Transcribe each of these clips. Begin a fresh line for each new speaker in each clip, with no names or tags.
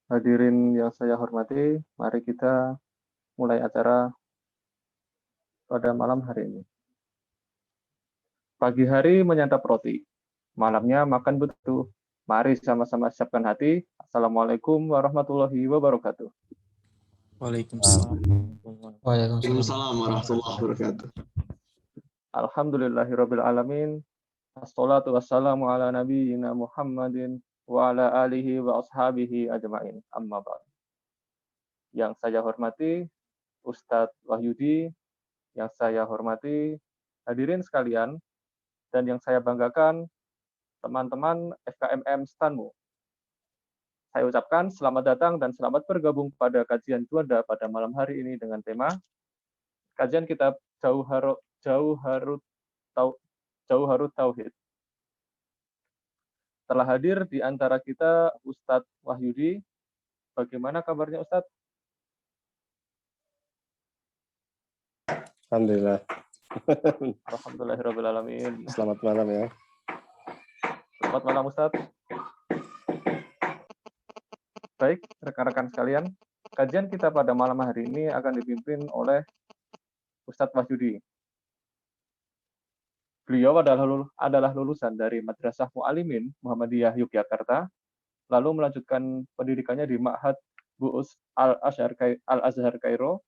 Hadirin yang saya hormati, mari kita mulai acara pada malam hari ini. Pagi hari menyantap roti, malamnya makan betu. Mari sama-sama siapkan hati. Assalamualaikum warahmatullahi wabarakatuh.
Waalaikumsalam.
Waalaikumsalam warahmatullahi wabarakatuh.
Alhamdulillahirabbil alamin. Wassalatu wassalamu ala nabiyyina Muhammadin wa ala alihi wa ashabihi ajmain. Amma ba'd. Yang saya hormati Ustadz Wahyudi, yang saya hormati hadirin sekalian, dan yang saya banggakan teman-teman FKMM Stanmu. Saya ucapkan selamat datang dan selamat bergabung pada kajian Juanda pada malam hari ini dengan tema kajian kitab Jauharut Tauhid. Telah hadir di antara kita Ustadz Wahyudi. Bagaimana kabarnya Ustadz?
Alhamdulillah.
Alhamdulillahirrahmanirrahim.
Selamat malam ya.
Selamat malam Ustadz. Baik, rekan-rekan sekalian, kajian kita pada malam hari ini akan dipimpin oleh Ustadz Wahyudi. Beliau adalah lulusan dari Madrasah Mu'alimin Muhammadiyah Yogyakarta, lalu melanjutkan pendidikannya di Ma'had Bu'us Al-Azhar Kairo,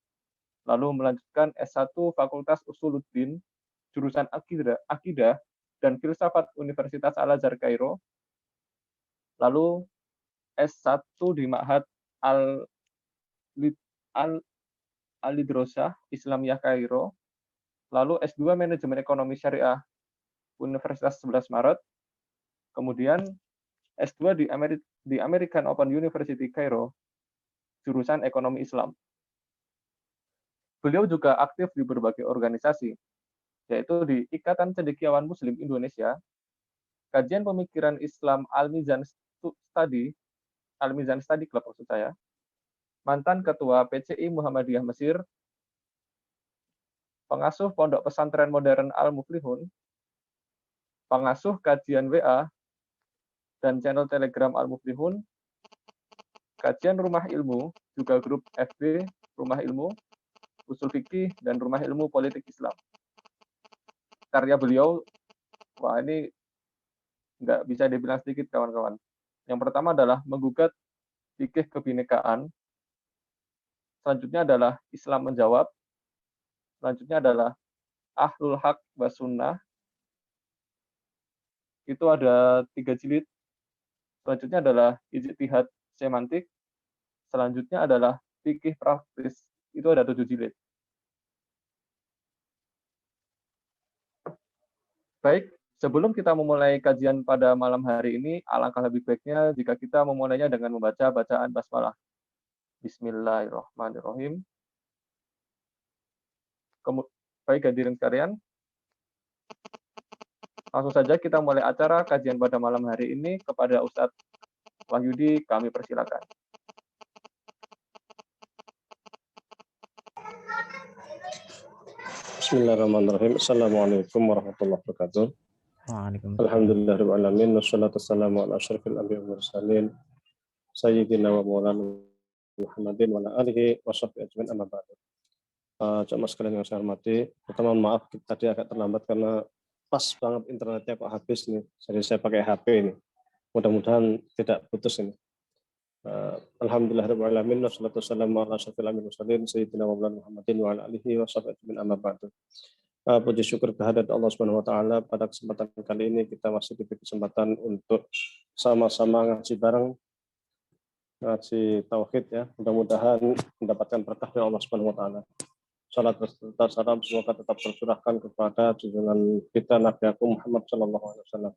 lalu melanjutkan S1 Fakultas Usuluddin, jurusan Akidah dan Filsafat Universitas Al-Azhar Kairo, lalu S1 di Ma'had Al-Idrosah Islamiyah Kairo, lalu S2 Manajemen Ekonomi Syariah Universitas 11 Maret, kemudian S2 di American Open University Kairo, jurusan Ekonomi Islam. Beliau juga aktif di berbagai organisasi, yaitu di Ikatan Cendekiawan Muslim Indonesia, Kajian Pemikiran Islam Al-Mizan Study Club maksud saya, mantan Ketua PCI Muhammadiyah Mesir, pengasuh Pondok Pesantren Modern Al-Muflihun, pengasuh kajian WA dan channel Telegram Al-Muflihun, kajian Rumah Ilmu, juga grup FB Rumah Ilmu, Usul Fikih, dan Rumah Ilmu Politik Islam. Karya beliau, wah ini nggak bisa dibilang sedikit kawan-kawan. Yang pertama adalah menggugat fikih kebinekaan, selanjutnya adalah Islam menjawab, selanjutnya adalah Ahlul Haq wa Sunnah, itu ada 3 jilid, selanjutnya adalah Ijtihad Semantik, selanjutnya adalah Fikih Praktis, itu ada 7 jilid. Baik, sebelum kita memulai kajian pada malam hari ini, alangkah lebih baiknya jika kita memulainya dengan membaca bacaan basmalah. Bismillahirrahmanirrahim. Baik hadirin sekalian, langsung saja kita mulai acara kajian pada malam hari ini. Kepada Ustadz Wahyudi, kami persilakan.
Bismillahirrahmanirrahim. Assalamualaikum warahmatullahi wabarakatuh. Alhamdulillahirabbil alamin wassalatu wassalamu ala asyrofil anbiya'i wal mursalin sayyidina wa maulana Muhammadin wa ala alihi washabbihi ajmain amma ba'du. Jamaah sekalian yang saya hormati, pertama maaf tadi agak terlambat karena pas banget internetnya kok habis nih. Jadi saya pakai HP ini. Mudah-mudahan tidak putus ini. Alhamdulillahirabbil alamin wassalatu wassalamu ala asyrofil anbiya'i wal mursalin sayyidina wa maulana Muhammadin wa ala alihi washabbihi ajmain amma ba'du. Puji syukur kehadirat Allah Subhanahu wa taala, pada kesempatan kali ini kita masih diberi kesempatan untuk sama-sama ngaji bareng, ngaji tauhid ya. Mudah-mudahan mendapatkan berkah dari Allah Subhanahu wa taala. Salat serta salam semoga tetap tercurahkan kepada junjungan kita Nabi Agung Muhammad sallallahu alaihi wasallam.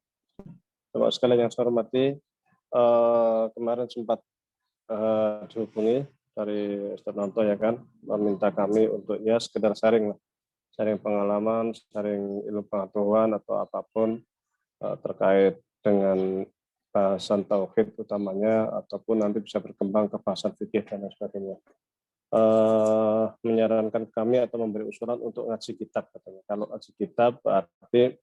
Bapak sekalian yang saya hormati, kemarin sempat dihubungi dari Ustaz Nanto ya kan, meminta kami untuk ya sekedar sharing pengalaman, sharing ilmu pengetahuan atau apapun terkait dengan bahasan tauhid utamanya, ataupun nanti bisa berkembang ke bahasan fikih dan lain sebagainya. Menyarankan kami atau memberi usulan untuk ngaji kitab katanya. Kalau ngaji kitab berarti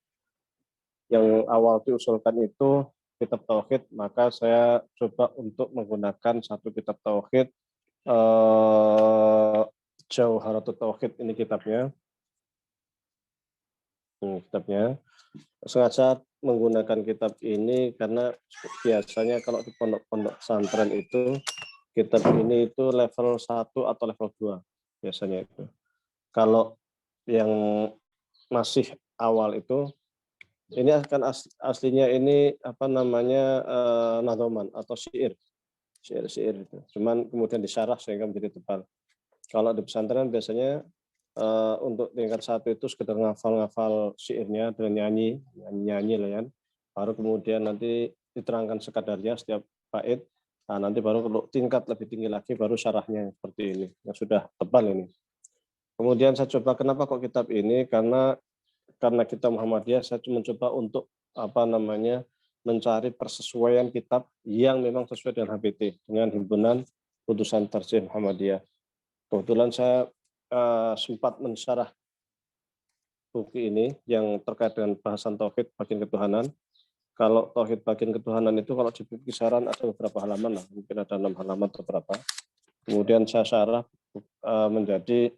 yang awal diusulkan itu kitab tauhid, maka saya coba untuk menggunakan satu kitab tauhid, Jauharatut Tauhid, ini kitabnya. Kitabnya. Sengaja menggunakan kitab ini karena biasanya kalau di pondok-pondok pesantren itu kitab ini itu level 1 atau level 2 biasanya itu. Kalau yang masih awal itu ini akan aslinya ini apa namanya nadhoman atau syair itu. Cuman kemudian disyarah sehingga menjadi tebal. Kalau di pesantren biasanya untuk tingkat 1 itu sekedar ngafal syairnya dengan nyanyi lah ya. Baru kemudian nanti diterangkan sekadarnya setiap bait. Nah, nanti baru kalau tingkat lebih tinggi lagi baru syarahnya seperti ini yang sudah tebal ini. Kemudian saya coba kenapa kok kitab ini, karena kita Muhammadiyah saya mencoba untuk apa namanya mencari persesuaian kitab yang memang sesuai dengan HBT, dengan himpunan putusan tarjih Muhammadiyah. Kebetulan saya sempat mensyarah buku ini yang terkait dengan bahasan tauhid bagian ketuhanan. Kalau tauhid bagian ketuhanan itu kalau di kisaran ada beberapa halaman lah, mungkin ada 6 halaman atau berapa. Kemudian saya syarah menjadi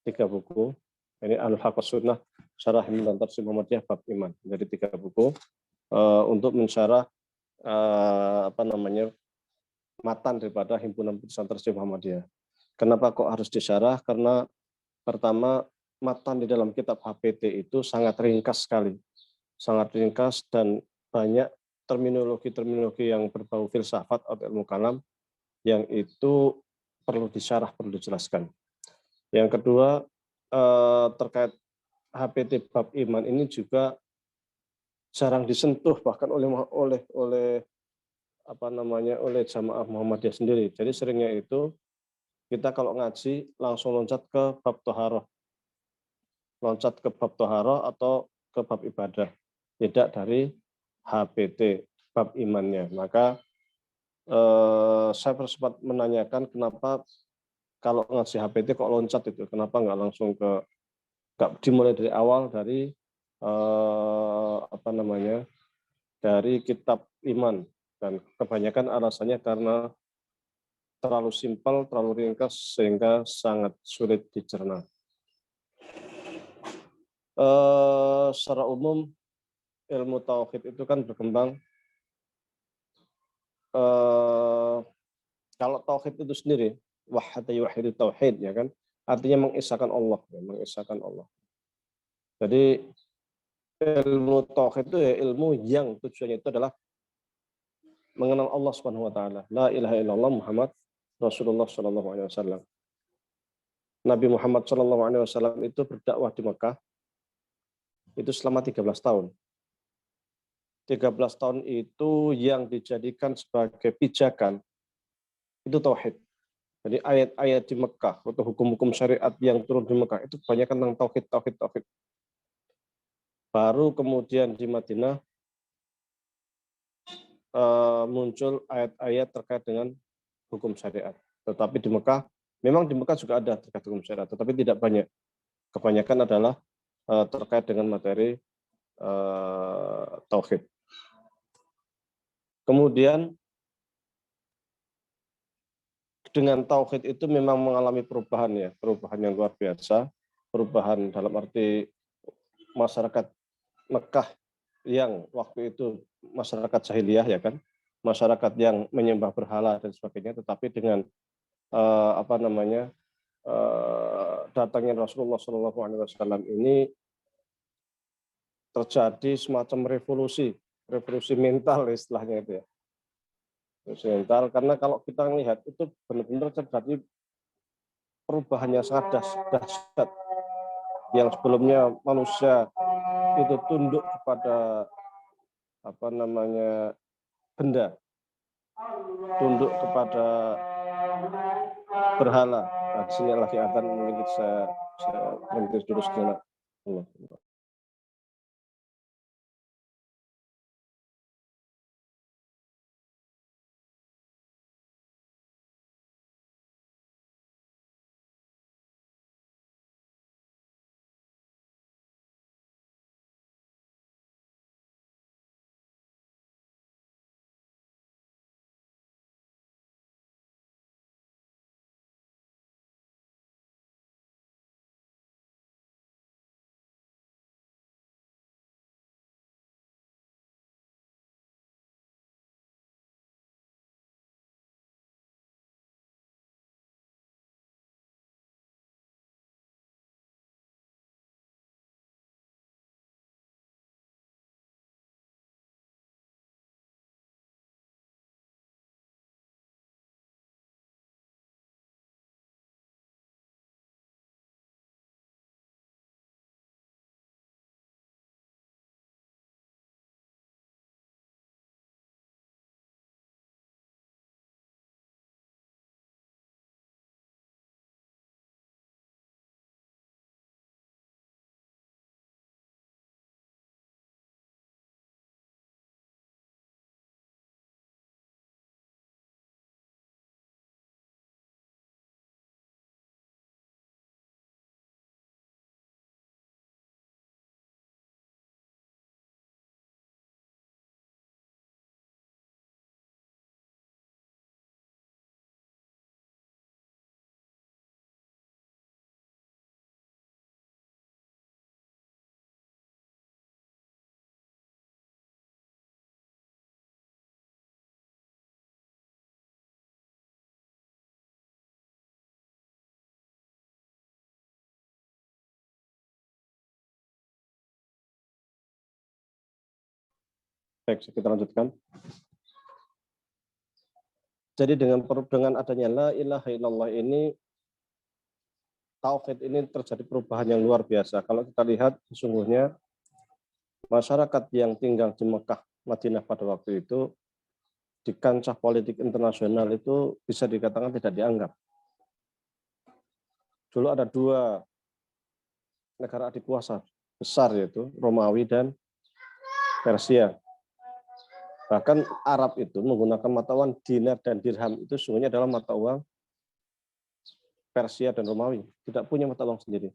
3 buku. Ini Al-Haq Sunnah, Syarah Himpunan Tarjih Muhammadiyah bab iman, menjadi 3 buku untuk mensyarah apa namanya matan daripada himpunan putusan tarjih Muhammadiyah. Kenapa kok harus disyarah? Karena pertama, matan di dalam kitab HPT itu sangat ringkas sekali. Sangat ringkas dan banyak terminologi-terminologi yang berbau filsafat atau ilmu kalam yang itu perlu disyarah, perlu dijelaskan. Yang kedua, terkait HPT bab iman ini juga jarang disentuh bahkan oleh apa namanya oleh jamaah Muhammadiyah sendiri. Jadi seringnya itu kita kalau ngaji langsung loncat ke bab toharoh, atau ke bab ibadah, tidak dari HPT bab imannya. Maka saya sempat menanyakan kenapa kalau ngaji HPT kok loncat itu, kenapa nggak langsung nggak dimulai dari awal dari apa namanya dari kitab iman, dan kebanyakan alasannya karena terlalu simpel, terlalu ringkas sehingga sangat sulit dicerna. Secara umum ilmu tauhid itu kan berkembang. Kalau tauhid itu sendiri, wahada yuwahidu tauhid, ya kan, artinya mengisahkan Allah, ya, mengisahkan Allah. Jadi ilmu tauhid itu ya ilmu yang tujuannya itu adalah mengenal Allah Subhanahu wa taala. La ilaha illallah Muhammad Rasulullah sallallahu alaihi wasallam. Nabi Muhammad sallallahu alaihi wasallam itu berdakwah di Mekah itu selama 13 tahun. 13 tahun itu yang dijadikan sebagai pijakan itu tauhid. Jadi ayat-ayat di Mekah atau hukum-hukum syariat yang turun di Mekah itu kebanyakan tentang tauhid. Baru kemudian di Madinah muncul ayat-ayat terkait dengan hukum syariat. Tetapi di Mekah, memang di Mekah juga ada terkait hukum syariat, tetapi tidak banyak. Kebanyakan adalah terkait dengan materi tauhid. Kemudian dengan tauhid itu memang mengalami perubahan ya, perubahan yang luar biasa, perubahan dalam arti masyarakat Mekah yang waktu itu masyarakat jahiliyah, ya kan, masyarakat yang menyembah berhala dan sebagainya, tetapi dengan apa namanya datangnya Rasulullah SAW ini terjadi semacam revolusi mental istilahnya itu ya. Revolusi mental, karena kalau kita lihat itu benar-benar terjadi perubahan yang sangat dahsyat. Yang sebelumnya manusia itu tunduk kepada apa namanya benda, tunduk kepada berhala. Nah, di sini lagi akan mungkin saya berhenti dulu sejenak. Baik, kita lanjutkan. Jadi dengan adanya la ilaha illallah ini, tauhid ini terjadi perubahan yang luar biasa. Kalau kita lihat sesungguhnya masyarakat yang tinggal di Mekah, Madinah pada waktu itu di kancah politik internasional itu bisa dikatakan tidak dianggap. Dulu ada dua negara adik kuasa besar, yaitu Romawi dan Persia. Bahkan Arab itu menggunakan mata uang dinar dan dirham itu sesungguhnya adalah mata uang Persia dan Romawi, tidak punya mata uang sendiri.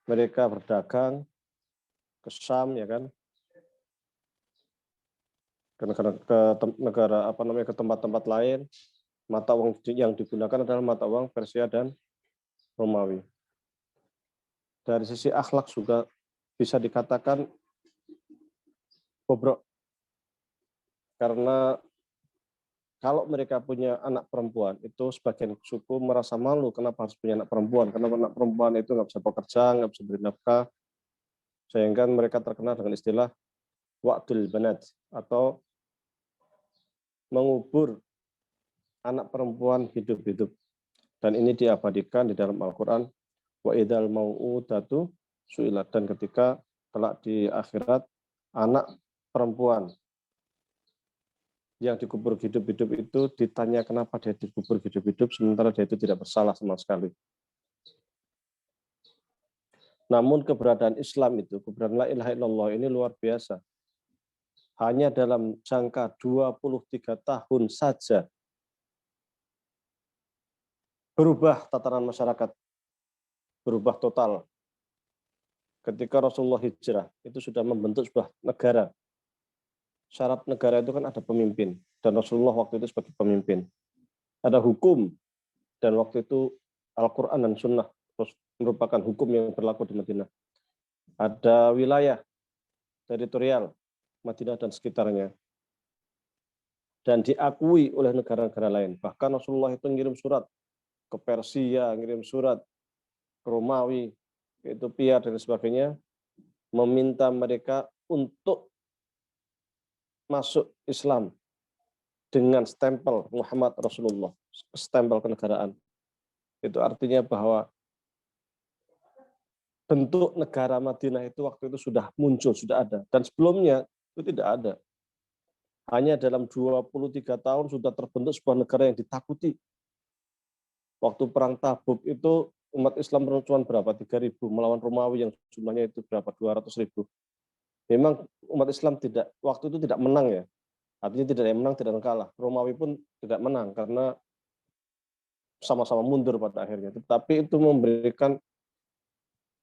Mereka berdagang ke Syam, ya kan, ke tempat-tempat lain. Mata uang yang digunakan adalah mata uang Persia dan Romawi. Dari sisi akhlak juga bisa dikatakan bobrok, karena kalau mereka punya anak perempuan, itu sebagian suku merasa malu kenapa harus punya anak perempuan, karena anak perempuan itu nggak bisa bekerja, nggak bisa beri nafkah, sehingga mereka terkenal dengan istilah wa'dul banat, atau mengubur anak perempuan hidup-hidup. Dan ini diabadikan di dalam Al-Quran, wa idzal mau'udatu su'ilat, dan ketika kelak di akhirat anak perempuan yang dikubur hidup-hidup itu ditanya kenapa dia dikubur hidup-hidup sementara dia itu tidak bersalah sama sekali. Namun keberadaan Islam itu, keberadaan la ilaha illallah ini luar biasa. Hanya dalam jangka 23 tahun saja berubah tatanan masyarakat, berubah total. Ketika Rasulullah hijrah, itu sudah membentuk sebuah negara. Syarat negara itu kan ada pemimpin, dan Rasulullah waktu itu sebagai pemimpin. Ada hukum, dan waktu itu Al-Quran dan Sunnah merupakan hukum yang berlaku di Madinah. Ada wilayah, teritorial, Madinah dan sekitarnya. Dan diakui oleh negara-negara lain. Bahkan Rasulullah itu ngirim surat ke Persia, ngirim surat ke Romawi, ke Ethiopia, dan sebagainya, meminta mereka untuk masuk Islam dengan stempel Muhammad Rasulullah, stempel kenegaraan. Itu artinya bahwa bentuk negara Madinah itu waktu itu sudah muncul, sudah ada. Dan sebelumnya itu tidak ada. Hanya dalam 23 tahun sudah terbentuk sebuah negara yang ditakuti. Waktu perang Tabuk itu umat Islam cuma berapa? 3.000 melawan Romawi yang jumlahnya itu berapa? 200.000. Memang umat Islam waktu itu tidak menang ya. Artinya tidak ada yang menang, tidak ada yang kalah. Romawi pun tidak menang karena sama-sama mundur pada akhirnya. Tetapi itu memberikan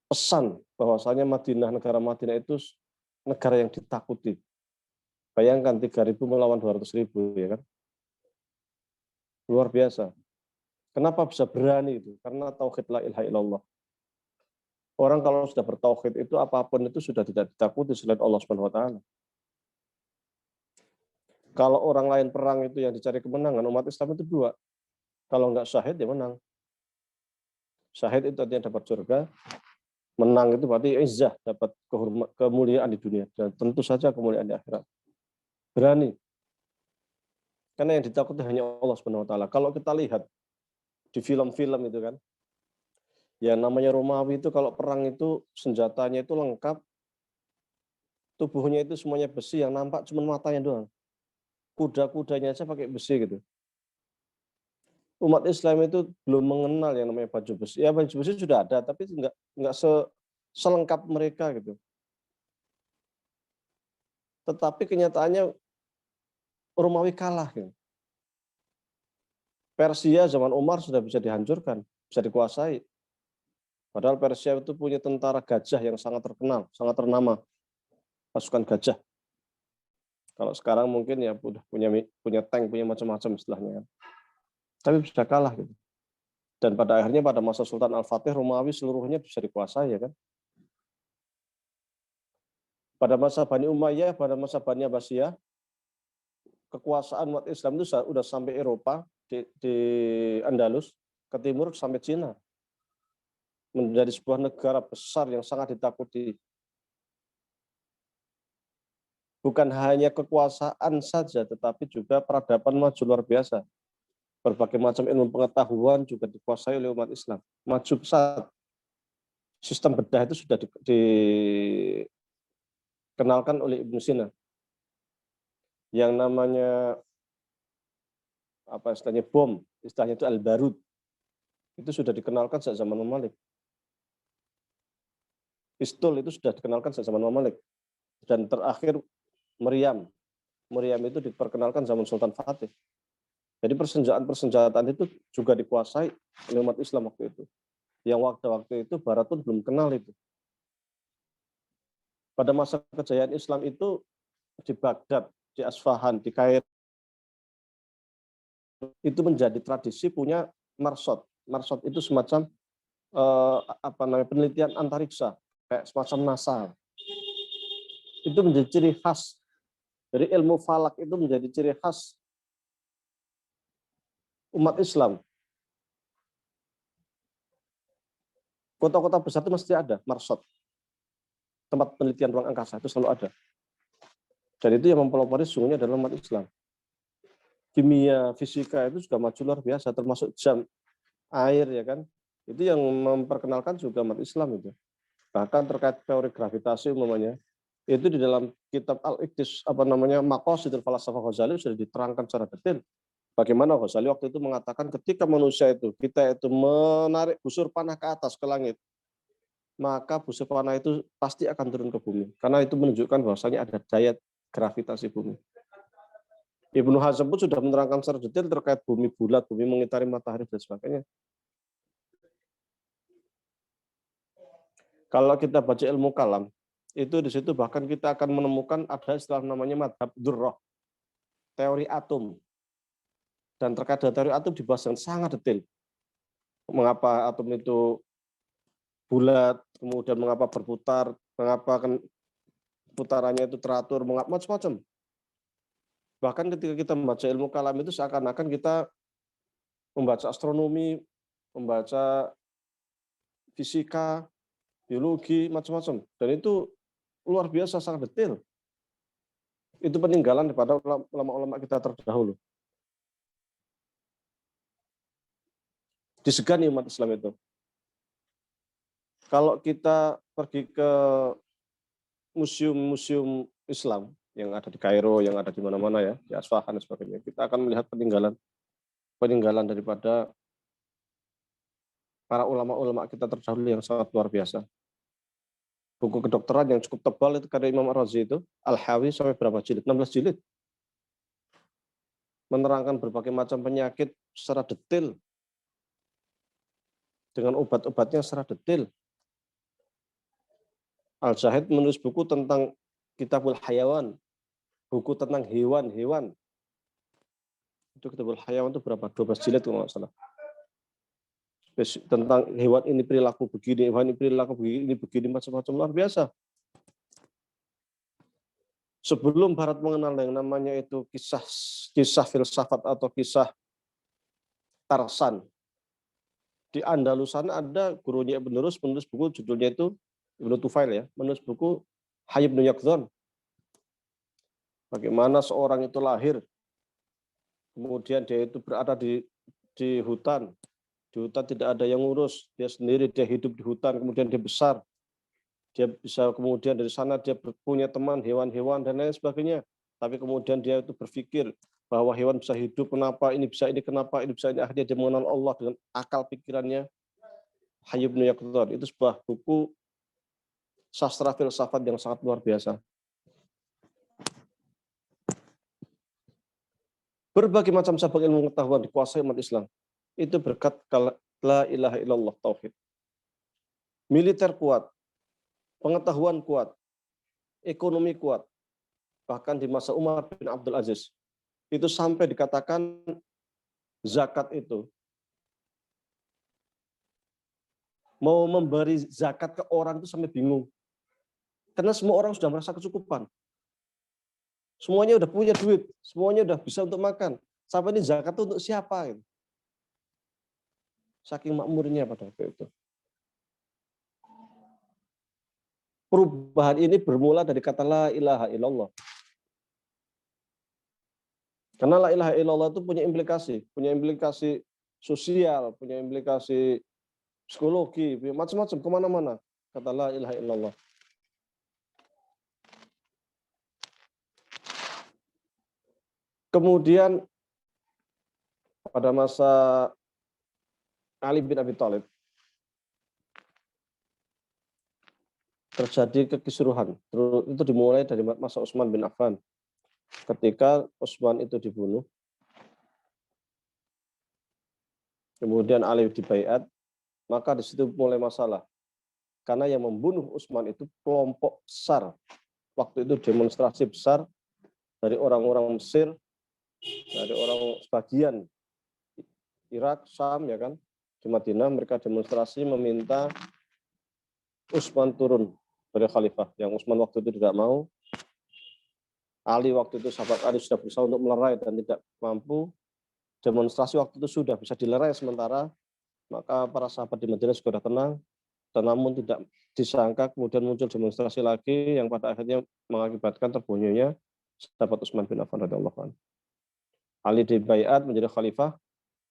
pesan bahwasanya Madinah, negara Madinah itu negara yang ditakuti. Bayangkan 3.000 melawan 200.000, ya kan? Luar biasa. Kenapa bisa berani itu? Karena tauhid la ilaha illallah. Orang kalau sudah bertauhid itu apapun itu sudah tidak ditakuti selain Allah Subhanahu wa taala. Kalau orang lain perang itu yang dicari kemenangan, umat Islam itu dua. Kalau nggak syahid, ya menang. Syahid itu artinya dapat surga. Menang itu berarti izzah, dapat kemuliaan di dunia. Dan tentu saja kemuliaan di akhirat. Berani. Karena yang ditakuti hanya Allah Subhanahu wa taala. Kalau kita lihat di film-film itu kan, ya namanya Romawi itu kalau perang itu senjatanya itu lengkap. Tubuhnya itu semuanya besi, yang nampak cuma matanya doang. Kuda-kudanya aja pakai besi gitu. Umat Islam itu belum mengenal yang namanya baju besi. Ya baju besi sudah ada, tapi nggak selengkap mereka gitu. Tetapi kenyataannya Romawi kalah gitu. Persia zaman Umar sudah bisa dihancurkan, bisa dikuasai. Padahal Persia itu punya tentara gajah yang sangat terkenal, sangat ternama, pasukan gajah. Kalau sekarang mungkin ya udah punya tank, punya macam-macam istilahnya. Tapi bisa kalah gitu. Dan pada akhirnya pada masa Sultan Al-Fatih, Romawi seluruhnya bisa dikuasai, ya kan? Pada masa Bani Umayyah, pada masa Bani Abbasiyah, kekuasaan umat Islam itu sudah sampai Eropa, di Andalus, ke timur sampai Cina. Menjadi sebuah negara besar yang sangat ditakuti. Bukan hanya kekuasaan saja, tetapi juga peradaban maju luar biasa. Berbagai macam ilmu pengetahuan juga dikuasai oleh umat Islam. Maju pesat. Sistem bedah itu sudah dikenalkan oleh Ibnu Sina. Yang namanya istilahnya bom, istilahnya itu al-barud. Itu sudah dikenalkan sejak zaman Imam Malik. Pistol itu sudah dikenalkan sejak zaman Imam Malik. Dan terakhir meriam. Meriam itu diperkenalkan zaman Sultan Fatih. Jadi persenjataan itu juga dikuasai oleh umat Islam waktu itu. Yang waktu itu Barat pun belum kenal itu. Pada masa kejayaan Islam itu di Baghdad, di Asfahan, di Kairo, itu menjadi tradisi punya marsot. Marsot itu semacam penelitian antariksa, kayak semacam NASA. Itu menjadi ciri khas. Dari ilmu falak itu menjadi ciri khas umat Islam. Kota-kota besar itu mesti ada marsot. Tempat penelitian ruang angkasa itu selalu ada. Dan itu yang mempelopori sungguhnya adalah umat Islam. Kimia, fisika itu juga maju luar biasa, termasuk jam, air, ya kan. Itu yang memperkenalkan juga umat Islam itu. Bahkan terkait teori gravitasi umumnya, itu di dalam kitab Al-Iqtis, Maqasidul Falasafah Ghazali sudah diterangkan secara detail. Bagaimana Ghazali waktu itu mengatakan ketika manusia itu, kita itu menarik busur panah ke atas, ke langit, maka busur panah itu pasti akan turun ke bumi. Karena itu menunjukkan bahwasanya ada daya gravitasi bumi. Ibnu Hazm pun sudah menerangkan secara detail terkait bumi bulat, bumi mengitari matahari, dan sebagainya. Kalau kita baca ilmu kalam, itu di situ bahkan kita akan menemukan ada istilah namanya madhab dzurrah, teori atom. Dan terkait dengan teori atom dibahas dengan sangat detail. Mengapa atom itu bulat, kemudian mengapa berputar, mengapa putarannya itu teratur, macam-macam. Bahkan ketika kita membaca ilmu kalam itu seakan-akan kita membaca astronomi, membaca fisika, biologi, macam-macam. Dan itu luar biasa, sangat detail. Itu peninggalan daripada ulama-ulama kita terdahulu. Disegani umat Islam itu. Kalau kita pergi ke museum-museum Islam yang ada di Kairo, yang ada di mana-mana ya, di Asfahan dan sebagainya, kita akan melihat peninggalan daripada para ulama-ulama kita terdahulu yang sangat luar biasa. Buku kedokteran yang cukup tebal itu karya Imam Ar-Razi itu, Al-Hawi sampai berapa jilid? 16 jilid. Menerangkan berbagai macam penyakit secara detail. Dengan obat-obatnya secara detail. Al-Zahid menulis buku tentang Kitabul Hayawan, buku tentang hewan-hewan. Itu Kitabul Hayawan itu berapa? 12 jilid kalau nggak salah. Tentang hewan ini perilaku begini, hewan ini perilaku begini, macam-macam, luar biasa. Sebelum Barat mengenal yang namanya itu kisah filsafat atau kisah Tarsan, di Andalus sana ada gurunya Ibn Rus menulis buku judulnya itu Ibnu Tufail ya, menulis buku Hayy ibn Yaqdhan. Bagaimana seorang itu lahir, kemudian dia itu berada di hutan. Di hutan tidak ada yang ngurus, dia sendiri, dia hidup di hutan, kemudian dia besar. Dia bisa kemudian dari sana dia punya teman, hewan-hewan dan lain sebagainya. Tapi kemudian dia itu berpikir bahwa hewan bisa hidup, kenapa ini bisa ini, kenapa ini bisa ini. Akhirnya dia mengenal Allah dengan akal pikirannya. Hayy ibn Yaqdhan itu sebuah buku sastra filsafat yang sangat luar biasa. Berbagai macam cabang ilmu pengetahuan dikuasai umat Islam. Itu berkat la ilaha illallah, tauhid. Militer kuat, pengetahuan kuat, ekonomi kuat. Bahkan di masa Umar bin Abdul Aziz, itu sampai dikatakan zakat itu, mau memberi zakat ke orang itu sampai bingung. Karena semua orang sudah merasa kecukupan. Semuanya udah punya duit, semuanya udah bisa untuk makan. Sampai ini zakat itu untuk siapa? Saking makmurnya pada waktu itu. Perubahan ini bermula dari kata la ilaha illallah. Karena la ilaha illallah itu punya implikasi sosial, punya implikasi psikologi, macam-macam, kemana-mana. Kata la ilaha illallah. Kemudian pada masa Ali bin Abi Thalib terjadi kekisruhan. Itu dimulai dari masa Utsman bin Affan. Ketika Utsman itu dibunuh, kemudian Ali dibaiat, maka di situ mulai masalah. Karena yang membunuh Utsman itu kelompok besar. Waktu itu demonstrasi besar dari orang-orang Mesir, dari orang sebagian Irak, Syam, ya kan, di Madinah mereka demonstrasi meminta Utsman turun dari khalifah. Yang Utsman waktu itu tidak mau. Ali waktu itu, sahabat Ali sudah berusaha untuk melerai dan tidak mampu. Demonstrasi waktu itu sudah bisa dilerai sementara, maka para sahabat di Madinah sudah tenang, dan namun tidak disangka kemudian muncul demonstrasi lagi yang pada akhirnya mengakibatkan terbunuhnya sahabat Utsman bin Affan radhiyallahu anhu. Ali dibaiat menjadi khalifah,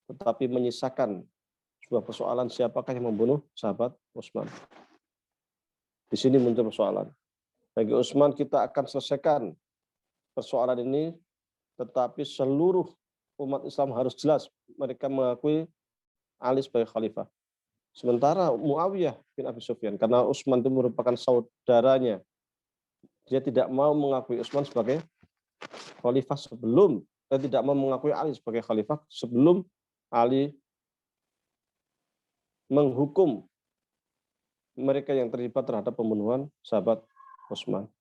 tetapi menyisakan sebuah persoalan siapakah yang membunuh sahabat Utsman. Di sini muncul persoalan. Bagi Utsman kita akan selesaikan persoalan ini, tetapi seluruh umat Islam harus jelas mereka mengakui Ali sebagai khalifah. Sementara Muawiyah bin Abi Sufyan, karena Utsman itu merupakan saudaranya, dia tidak mau mengakui Utsman sebagai khalifah sebelum, dan tidak mau mengakui Ali sebagai khalifah sebelum Ali menghukum mereka yang terlibat terhadap pembunuhan sahabat Utsman.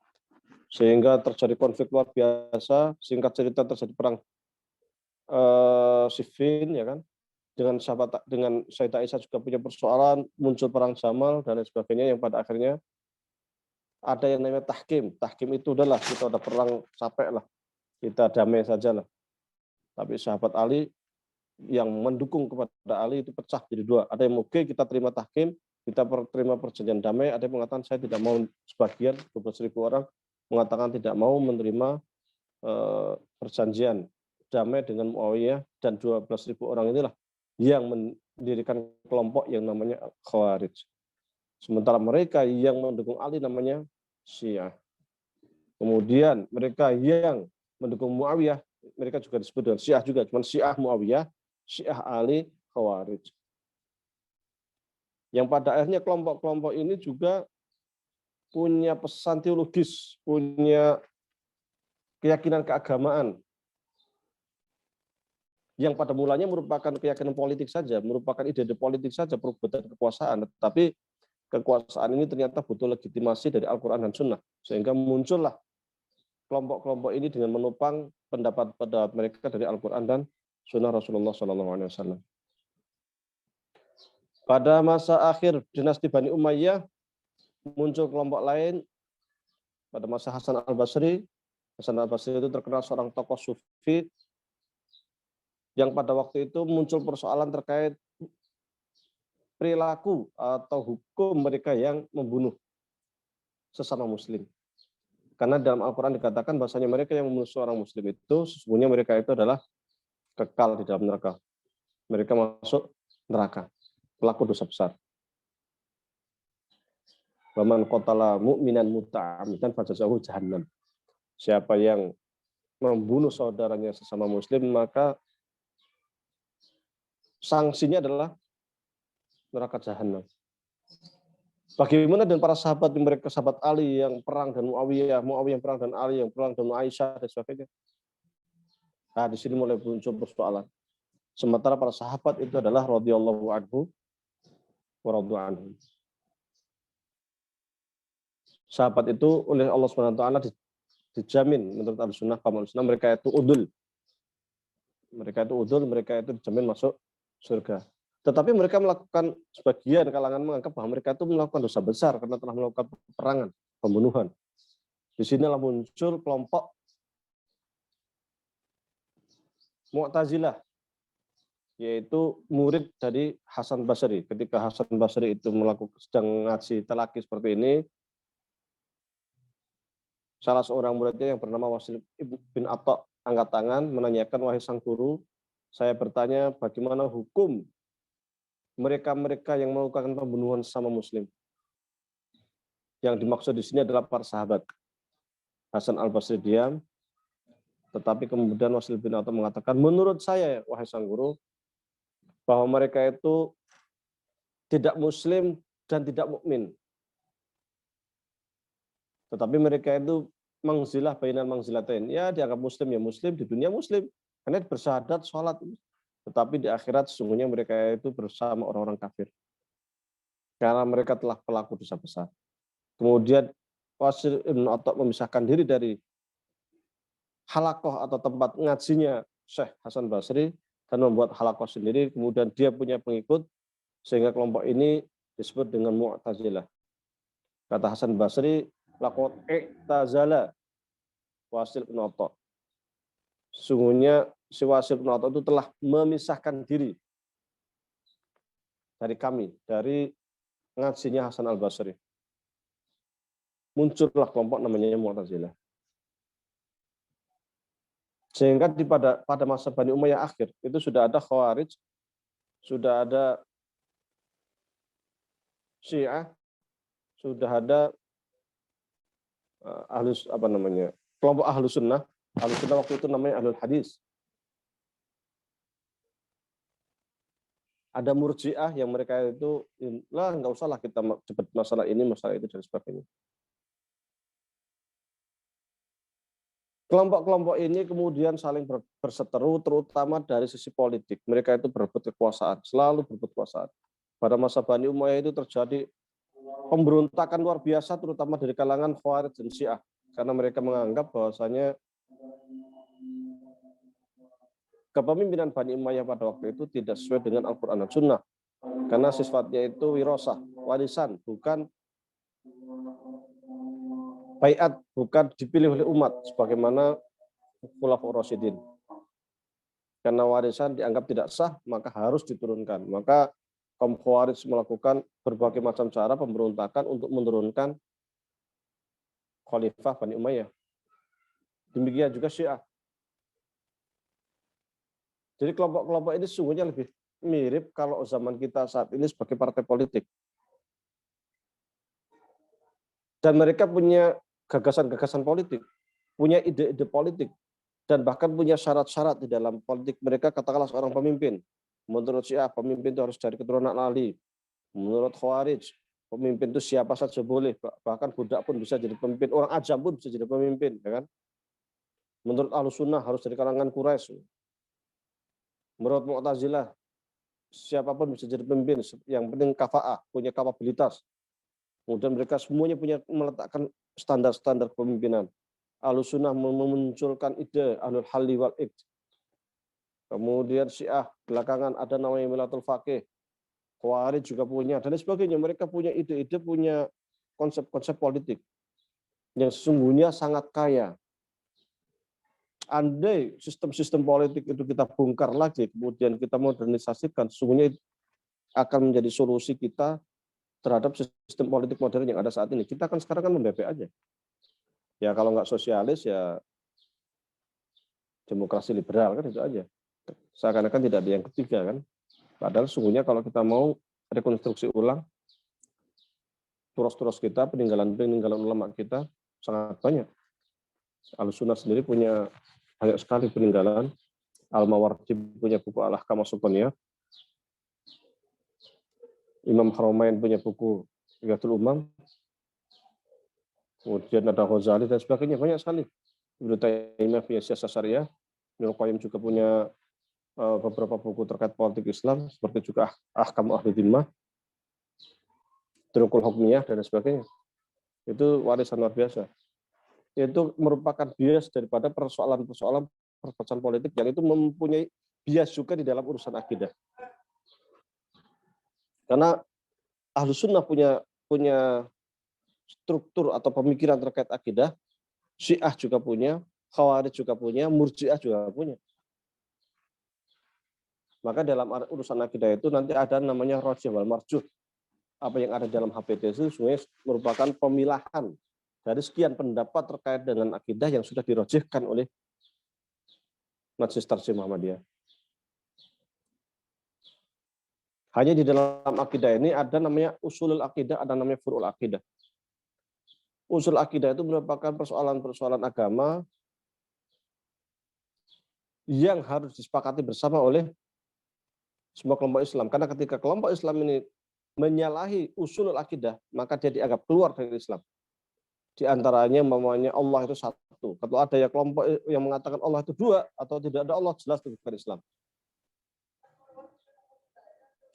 Sehingga terjadi konflik luar biasa. Singkat cerita terjadi perang Siffin, ya kan, dengan Sayyidah Aisyah juga punya persoalan, muncul perang Jamal dan lain sebagainya, yang pada akhirnya ada yang namanya tahkim. Tahkim itu udahlah, kita udah perang capek lah, kita damai saja lah. Tapi sahabat Ali yang mendukung kepada Ali itu pecah jadi dua. Ada yang oke, kita terima tahkim, kita terima perjanjian damai. Ada yang mengatakan saya tidak mau, sebagian 12.000 orang mengatakan tidak mau menerima perjanjian damai dengan Muawiyah, dan 12.000 orang inilah yang mendirikan kelompok yang namanya Khawarij. Sementara mereka yang mendukung Ali namanya Syiah. Kemudian mereka yang mendukung Muawiyah, mereka juga disebut dengan Syiah juga, cuma Syiah Muawiyah, Syiah Ali, Khawarij. Yang pada akhirnya kelompok-kelompok ini juga punya pesan teologis, punya keyakinan keagamaan yang pada mulanya merupakan keyakinan politik saja, merupakan ide politik saja, perbuatan kekuasaan, tetapi kekuasaan ini ternyata butuh legitimasi dari Al-Quran dan Sunnah, sehingga muncullah kelompok-kelompok ini dengan menopang pendapat-pendapat mereka dari Al-Quran dan Sunnah Rasulullah SAW. Pada masa akhir dinasti Bani Umayyah, muncul kelompok lain pada masa Hasan al-Basri. Hasan al-Basri itu terkenal seorang tokoh sufi yang pada waktu itu muncul persoalan terkait perilaku atau hukum mereka yang membunuh sesama muslim. Karena dalam Al-Quran dikatakan bahasanya mereka yang membunuh seorang muslim itu sesungguhnya mereka itu adalah kekal di dalam neraka. Mereka masuk neraka, pelaku dosa besar. Waman qatala mu'minan muta'ammidan fajazahu jahannam. Siapa yang membunuh saudaranya sesama muslim, maka sanksinya adalah neraka jahanam. Bagaimana dengan para sahabat, mereka sahabat Ali yang perang dan Muawiyah yang perang dan Ali yang perang dan Aisyah dan sebagainya. Nah, di sini mulai muncul persoalan. Sementara para sahabat itu adalah radhiyallahu anhu wa radu anhu. Sahabat itu oleh Allah SWT dijamin menurut Al-Sunnah, Al-Sunnah mereka itu udul. Mereka itu udul, mereka itu dijamin masuk surga. Tetapi mereka melakukan, sebagian kalangan menganggap bahwa mereka itu melakukan dosa besar karena telah melakukan peperangan, pembunuhan. Di sinilah muncul kelompok Mu'tazilah, yaitu murid dari Hasan Basri. Ketika Hasan Basri itu sedang ngaji talaki seperti ini, salah seorang muridnya yang bernama Wasil bin Atta angkat tangan menanyakan, wahai sang guru, saya bertanya bagaimana hukum mereka-mereka yang melakukan pembunuhan sama muslim. Yang dimaksud di sini adalah para sahabat. Hasan al-Basri diam, tetapi kemudian Wasil bin Atha mengatakan, menurut saya, wahai sang guru, bahwa mereka itu tidak muslim dan tidak mukmin. Tetapi mereka itu mangzilah bainal mangzilatain. Ya, dianggap muslim ya muslim, di dunia muslim. Karena bersyahadat, sholat. Tetapi di akhirat sesungguhnya mereka itu bersama orang-orang kafir. Karena mereka telah pelaku dosa besar. Kemudian Wasil bin Atha memisahkan diri dari halakoh atau tempat ngajinya Syekh Hasan Basri dan membuat halakoh sendiri. Kemudian dia punya pengikut sehingga kelompok ini disebut dengan Mu'tazilah. Kata Hasan Basri, laqad i'tazala Wasil bin Atha. Sesungguhnya si Wasil bin Atha itu telah memisahkan diri dari kami, dari ngajinya Hasan al-Basri. Muncullah kelompok namanya Mu'tazilah. Sehingga pada masa Bani Umayyah akhir, itu sudah ada Khawarij, sudah ada Syiah, sudah ada kelompok Ahlus Sunnah. Ahlus Sunnah waktu itu namanya Ahlul Hadis. Ada Murji'ah yang mereka itu, lah nggak usah lah kita cepat masalah ini, masalah itu, dan sebagainya. Kelompok-kelompok ini kemudian saling berseteru, terutama dari sisi politik. Mereka itu berebut kekuasaan, selalu berebut kekuasaan. Pada masa Bani Umayyah itu terjadi pemberontakan luar biasa, terutama dari kalangan Khawarij dan Syiah. Karena mereka menganggap bahwasanya kepemimpinan Bani Umayyah pada waktu itu tidak sesuai dengan Al-Quran dan Sunnah. Karena sifatnya itu wirasah, warisan, bukan baiat, bukan dipilih oleh umat sebagaimana Khulafaur Rasyidin. Karena warisan dianggap tidak sah, maka harus diturunkan. Maka kaum Khawarij melakukan berbagai macam cara pemberontakan untuk menurunkan Khalifah Bani Umayyah. Demikian juga Syiah. Jadi kelompok-kelompok ini sesungguhnya lebih mirip kalau zaman kita saat ini sebagai partai politik. Dan mereka punya gagasan-gagasan politik, punya ide-ide politik, dan bahkan punya syarat-syarat di dalam politik mereka. Katakanlah seorang pemimpin. Menurut Syiah, pemimpin itu harus dari keturunan Ali. Menurut Khawarij, pemimpin itu siapa saja boleh, bahkan budak pun bisa jadi pemimpin, orang ajam pun bisa jadi pemimpin, ya kan? Menurut Ahlus Sunnah harus dari kalangan Quraisy. Menurut Mu'tazilah, siapapun bisa jadi pemimpin, yang penting kafa'ah, punya kapabilitas. Kemudian mereka semuanya punya meletakkan standar-standar kepemimpinan. Ahlus Sunnah memunculkan ide Ahlul Halli wal Iqd. Kemudian Syiah belakangan ada namanya Milatul Faqih. Khawarij juga punya, dan sebagainya. Mereka punya ide-ide, punya konsep-konsep politik yang sesungguhnya sangat kaya. Andai sistem-sistem politik itu kita bongkar lagi, kemudian kita modernisasikan, sesungguhnya akan menjadi solusi kita terhadap sistem politik modern yang ada saat ini. Kita kan sekarang kan membebek aja. Ya kalau nggak sosialis ya demokrasi liberal, kan itu aja. Seakan-akan tidak ada yang ketiga kan. Padahal sesungguhnya kalau kita mau rekonstruksi ulang turos-turos kita, peninggalan ulama kita sangat banyak. Ahlus Sunnah sendiri punya banyak sekali peninggalan. Al-Mawardi punya buku Al-Ahkam As-Sultaniyah. Imam Haramain punya buku Igatul Umam. Kemudian ada Ghazali dan sebagainya, banyak sekali. Ibnu Taimiyah punya Siyasah Syariah. Ibnu Qayyim juga punya beberapa buku terkait politik Islam, seperti juga Ahkam Ahli Dhimmah, Turukul Hukmiyah, dan sebagainya. Itu warisan luar biasa. Itu merupakan bias daripada persoalan-persoalan politik yang itu mempunyai bias juga di dalam urusan akidah. Karena Ahlus Sunnah punya struktur atau pemikiran terkait akidah, Syiah juga punya, Khawarij juga punya, Murji'ah juga punya. Maka dalam urusan akidah itu nanti ada namanya rajih wal marjuh. Apa yang ada dalam HPT itu sebenarnya merupakan pemilahan dari sekian pendapat terkait dengan akidah yang sudah dirajihkan oleh Majelis Tarjih Muhammadiyah. Hanya di dalam akidah ini ada namanya usulul akidah, ada namanya furu'ul akidah. Usul akidah itu merupakan persoalan-persoalan agama yang harus disepakati bersama oleh semua kelompok Islam. Karena ketika kelompok Islam ini menyalahi usulul akidah, maka dia dianggap keluar dari Islam. Di antaranya namanya Allah itu satu. Kalau ada ya kelompok yang mengatakan Allah itu dua atau tidak ada Allah, jelas itu bukan Islam.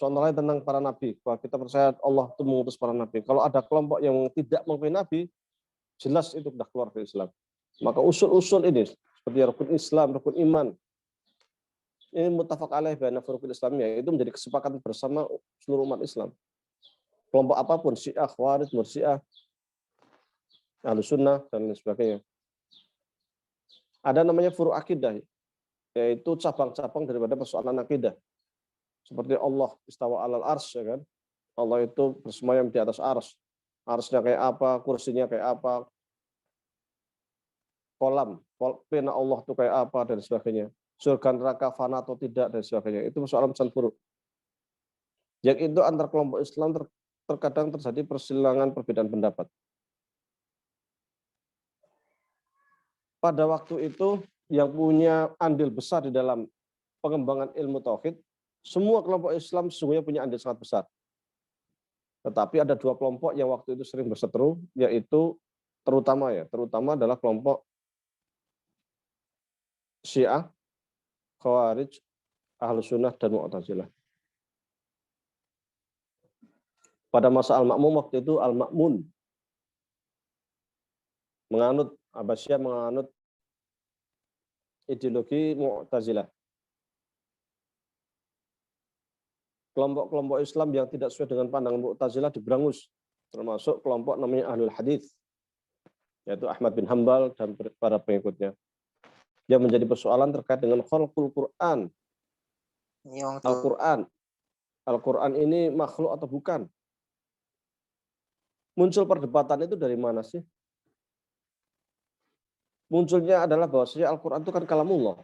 Contohnya tentang para nabi, bahwa kita percaya Allah itu mengutus para nabi. Kalau ada kelompok yang tidak mengakui nabi, jelas itu sudah keluar dari Islam. Maka usul-usul ini seperti rukun Islam, rukun iman, ini muttafaq alaih baina furuqil Islamiyah, itu menjadi kesepakatan bersama seluruh umat Islam. Kelompok apapun, Syiah, Khawarij, Murji'ah, Ahlus Sunnah dan lain sebagainya. Ada namanya furu' akidah, yaitu cabang-cabang daripada persoalan akidah. Seperti Allah istawa alal arsy, ya kan? Allah itu bersemayam di atas arsy. Arsy-nya kayak apa, kursinya kayak apa, kolam, pena Allah itu kayak apa, dan sebagainya. Surga neraka fana atau tidak, dan sebagainya. Itu persoalan furu'. Yang itu antar kelompok Islam terkadang terjadi persilangan perbedaan pendapat. Pada waktu itu yang punya andil besar di dalam pengembangan ilmu tauhid, semua kelompok Islam sesungguhnya punya andil sangat besar. Tetapi ada dua kelompok yang waktu itu sering berseteru, yaitu terutama adalah kelompok Syiah, Khawarij, Ahlus Sunnah, dan Mu'tazilah. Pada masa Al-Ma'mun waktu itu Al-Ma'mun menganut, Abbasiyah menganut ideologi Mu'tazilah. Kelompok-kelompok Islam yang tidak sesuai dengan pandangan Mu'tazilah diberangus, termasuk kelompok namanya Ahlul Hadis, yaitu Ahmad bin Hambal dan para pengikutnya. Yang menjadi persoalan terkait dengan khalqul Quran. Al-Quran ini makhluk atau bukan? Muncul perdebatan itu dari mana sih? Munculnya adalah bahwasanya Al-Quran itu kan kalamullah.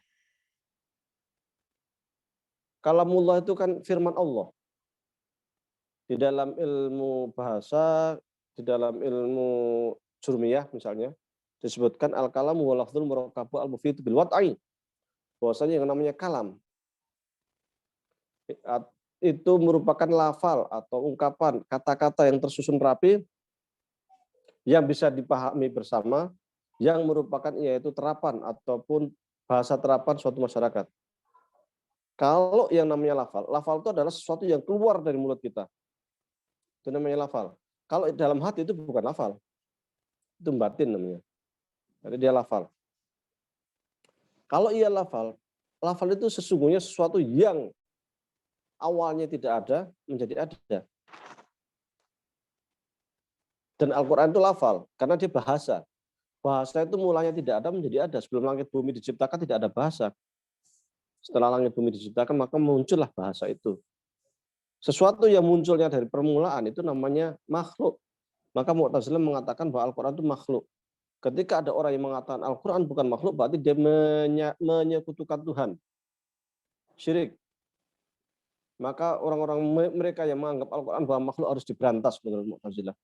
Kalamullah itu kan firman Allah. Di dalam ilmu bahasa, di dalam ilmu jurmiyah misalnya, disebutkan al-kalamu wa lafdzul murakkabu al-mufidu bil wad'i. Bahwasanya yang namanya kalam itu merupakan lafal atau ungkapan kata-kata yang tersusun rapi yang bisa dipahami bersama, yang merupakan yaitu terapan ataupun bahasa terapan suatu masyarakat. Kalau yang namanya lafal itu adalah sesuatu yang keluar dari mulut kita. Itu namanya lafal. Kalau dalam hati itu bukan lafal. Itu batin namanya. Jadi dia lafal. Kalau ia lafal itu sesungguhnya sesuatu yang awalnya tidak ada menjadi ada. Dan Al-Quran itu lafal karena dia bahasa. Bahasa itu mulanya tidak ada menjadi ada. Sebelum langit bumi diciptakan tidak ada bahasa. Setelah langit bumi diciptakan maka muncullah bahasa itu. Sesuatu yang munculnya dari permulaan itu namanya makhluk. Maka Mu'tazilah mengatakan bahwa Al-Quran itu makhluk. Ketika ada orang yang mengatakan Al-Quran bukan makhluk, berarti dia menyekutukan Tuhan. Syirik. Maka orang-orang mereka yang menganggap Al-Quran bahwa makhluk harus diberantas menurut Mu'tazilah.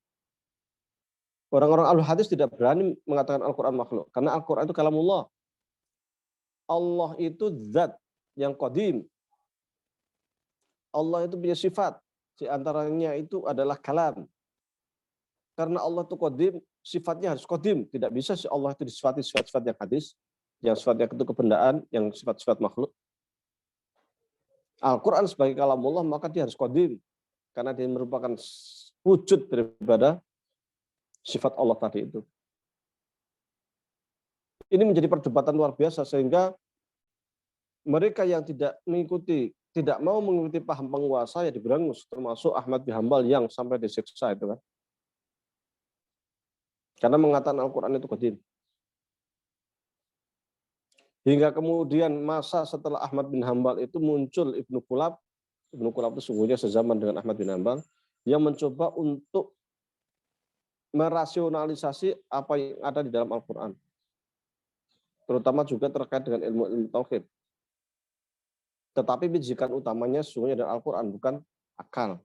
Orang-orang Ahlul Hadis tidak berani mengatakan Al-Quran makhluk. Karena Al-Quran itu kalamullah. Allah itu zat yang qadim. Allah itu punya sifat. Di antaranya itu adalah kalam. Karena Allah itu qadim, sifatnya harus qadim. Tidak bisa si Allah itu disifati sifat-sifat yang hadis, yang sifatnya itu kebendaan, yang sifat-sifat makhluk. Al-Quran sebagai kalamullah maka dia harus qadim. Karena dia merupakan wujud daripada sifat Allah tadi itu. Ini menjadi perdebatan luar biasa sehingga mereka yang tidak mau mengikuti paham penguasa ya diberangus, termasuk Ahmad bin Hambal yang sampai disiksa itu kan. Karena mengatakan Al-Quran itu qadim. Hingga kemudian masa setelah Ahmad bin Hambal itu muncul Ibnu Qulab. Ibnu Qulab itu sungguhnya sezaman dengan Ahmad bin Hambal yang mencoba untuk merasionalisasi apa yang ada di dalam Al-Quran. Terutama juga terkait dengan ilmu tauhid. Tetapi pijikan utamanya sesungguhnya adalah Al-Quran, bukan akal.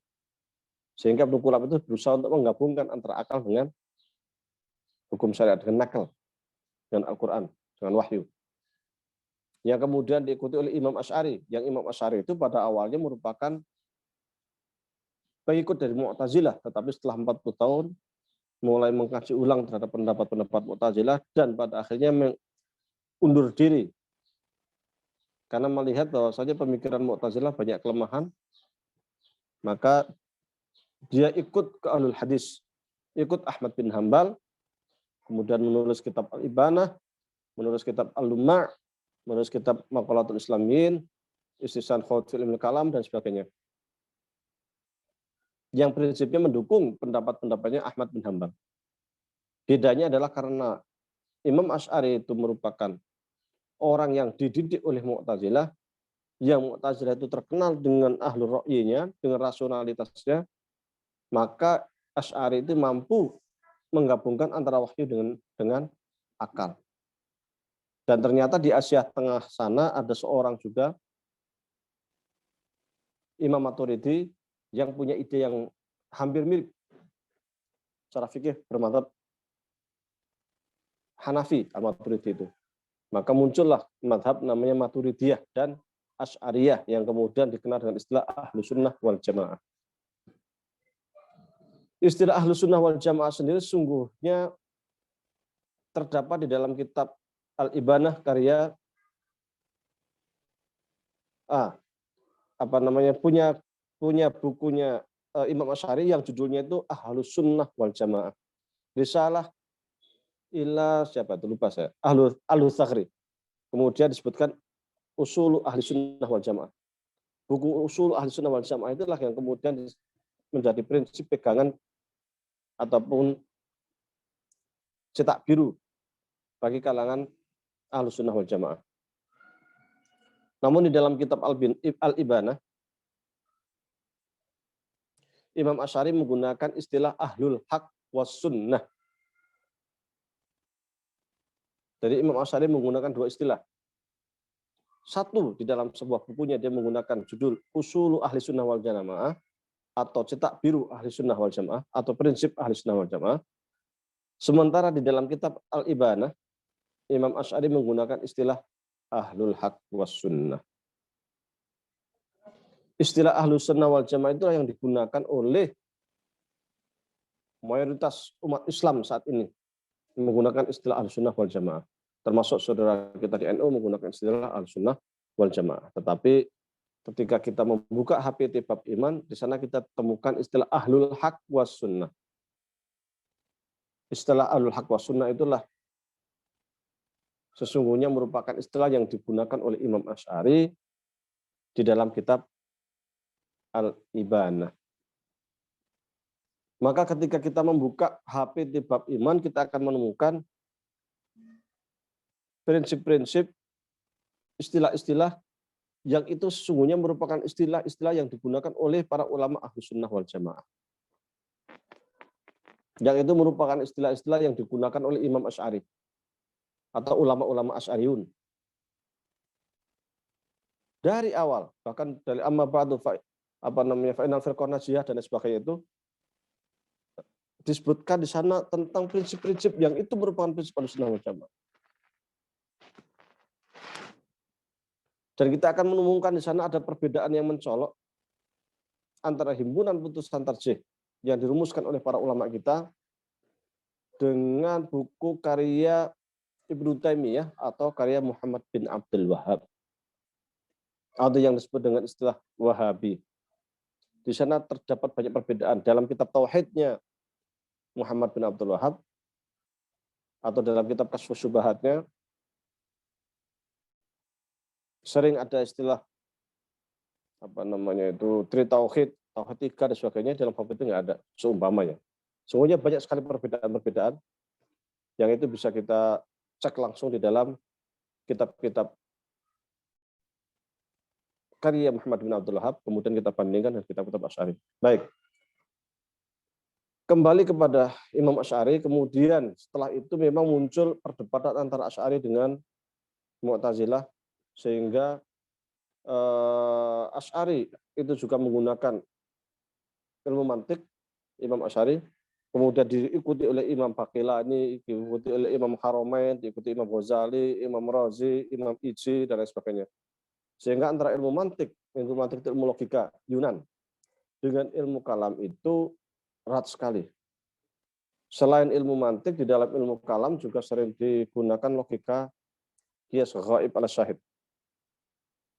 Sehingga Ibnu Qulab itu berusaha untuk menggabungkan antara akal dengan hukum syariat, dengan nakal, dengan Al-Quran, dengan wahyu. Yang kemudian diikuti oleh Imam Asy'ari. Yang Imam Asy'ari itu pada awalnya merupakan pengikut dari Mu'tazilah, tetapi setelah 40 tahun mulai mengkaji ulang terhadap pendapat-pendapat Mu'tazilah dan pada akhirnya undur diri karena melihat bahwasanya pemikiran Mu'tazilah banyak kelemahan, maka dia ikut ke Ahlul Hadis, ikut Ahmad bin Hambal, kemudian menulis kitab Al-Ibanah, menulis kitab Al-Lumma', menulis kitab Maqalatul Islamiyin, Istisan Khawat fil Ilmil Kalam, dan sebagainya. Yang prinsipnya mendukung pendapat-pendapatnya Ahmad bin Hambal. Bedanya adalah karena Imam Asy'ari itu merupakan orang yang dididik oleh Mu'tazilah, yang Mu'tazilah itu terkenal dengan ahlul ra'yinya, dengan rasionalitasnya, maka Asy'ari itu mampu menggabungkan antara wahyu dengan akal. Dan ternyata di Asia Tengah sana ada seorang juga, Imam Maturidi, yang punya ide yang hampir mirip secara fikih bermadzhab Hanafi, Al-Maturidi itu. Maka muncullah mazhab namanya Maturidiyah dan Asy'ariyah yang kemudian dikenal dengan istilah Ahlus Sunnah wal Jamaah. Istilah Ahlus Sunnah wal Jamaah sendiri sungguhnya terdapat di dalam kitab Al-Ibanah karya punya bukunya Imam Asy'ari yang judulnya itu Ahlus Sunnah wal Jamaah. Risalah ila siapa itu lupa saya, Ahlus Sakhri. Kemudian disebutkan Usul Ahli Sunnah wal Jamaah. Buku Usul Ahli Sunnah wal Jamaah itulah yang kemudian menjadi prinsip pegangan ataupun cetak biru bagi kalangan Ahli Sunnah wal Jamaah. Namun di dalam kitab Al-Ibanah, Imam Asy'ari menggunakan istilah Ahlul Haq was Sunnah. Jadi Imam Asy'ari menggunakan dua istilah. Satu, di dalam sebuah bukunya dia menggunakan judul Usul Ahli Sunnah wal Jamaah atau cetak biru Ahli Sunnah wal Jamaah atau prinsip Ahli Sunnah wal Jamaah. Sementara di dalam kitab Al-Ibanah, Imam Asy'ari menggunakan istilah Ahlul Haq was Sunnah. Istilah Ahlus Sunnah wal Jamaah itulah yang digunakan oleh mayoritas umat Islam saat ini, menggunakan istilah Ahlus Sunnah wal Jamaah. Termasuk saudara kita di NU menggunakan istilah Ahlus Sunnah wal Jamaah. Tetapi ketika kita membuka HPT Bab Iman, di sana kita temukan istilah Ahlul Haq was Sunnah. Istilah Ahlul Haq was Sunnah itulah sesungguhnya merupakan istilah yang digunakan oleh Imam Asy'ari di dalam kitab Al-Ibanah. Maka ketika kita membuka HPT Bab Iman, kita akan menemukan prinsip-prinsip, istilah-istilah yang itu sesungguhnya merupakan istilah-istilah yang digunakan oleh para ulama Ahlus Sunnah wal Jamaah. Yang itu merupakan istilah-istilah yang digunakan oleh Imam Asy'ari atau ulama-ulama Asy'ariyun. Dari awal, bahkan dari amma ba'du fa'inal firqah najiyah dan sebagainya itu disebutkan di sana tentang prinsip-prinsip yang itu merupakan prinsip Ahlus Sunnah wal Jamaah. Dan kita akan menemukan di sana ada perbedaan yang mencolok antara himpunan putusan tarjih yang dirumuskan oleh para ulama kita dengan buku karya Ibnu Taimiyah atau karya Muhammad bin Abdul Wahhab atau yang disebut dengan istilah Wahabi. Di sana terdapat banyak perbedaan dalam kitab tauhidnya Muhammad bin Abdul Wahhab atau dalam kitab Kasyfus Syubhatnya sering ada istilah tri tauhid, tauhid 3 dan sebagainya. Dalam bab itu nggak ada seumpamanya. Sungguhnya banyak sekali perbedaan-perbedaan yang itu bisa kita cek langsung di dalam kitab-kitab karya Muhammad bin Abdul Wahhab, kemudian kita bandingkan dengan kitab-kitab Asy'ari. Baik. Kembali kepada Imam Asy'ari, kemudian setelah itu memang muncul perdebatan antara Asy'ari dengan Mu'tazilah, sehingga Asy'ari itu juga menggunakan ilmu mantik, Imam Asy'ari, kemudian diikuti oleh Imam Baqilani, diikuti oleh Imam Haramain, diikuti Imam Ghazali, Imam Razi, Imam Ijzi, dan lain sebagainya. Sehingga antara ilmu mantik itu ilmu logika Yunan, dengan ilmu kalam itu erat sekali. Selain ilmu mantik, di dalam ilmu kalam juga sering digunakan logika qiyas ghaib ala syahid.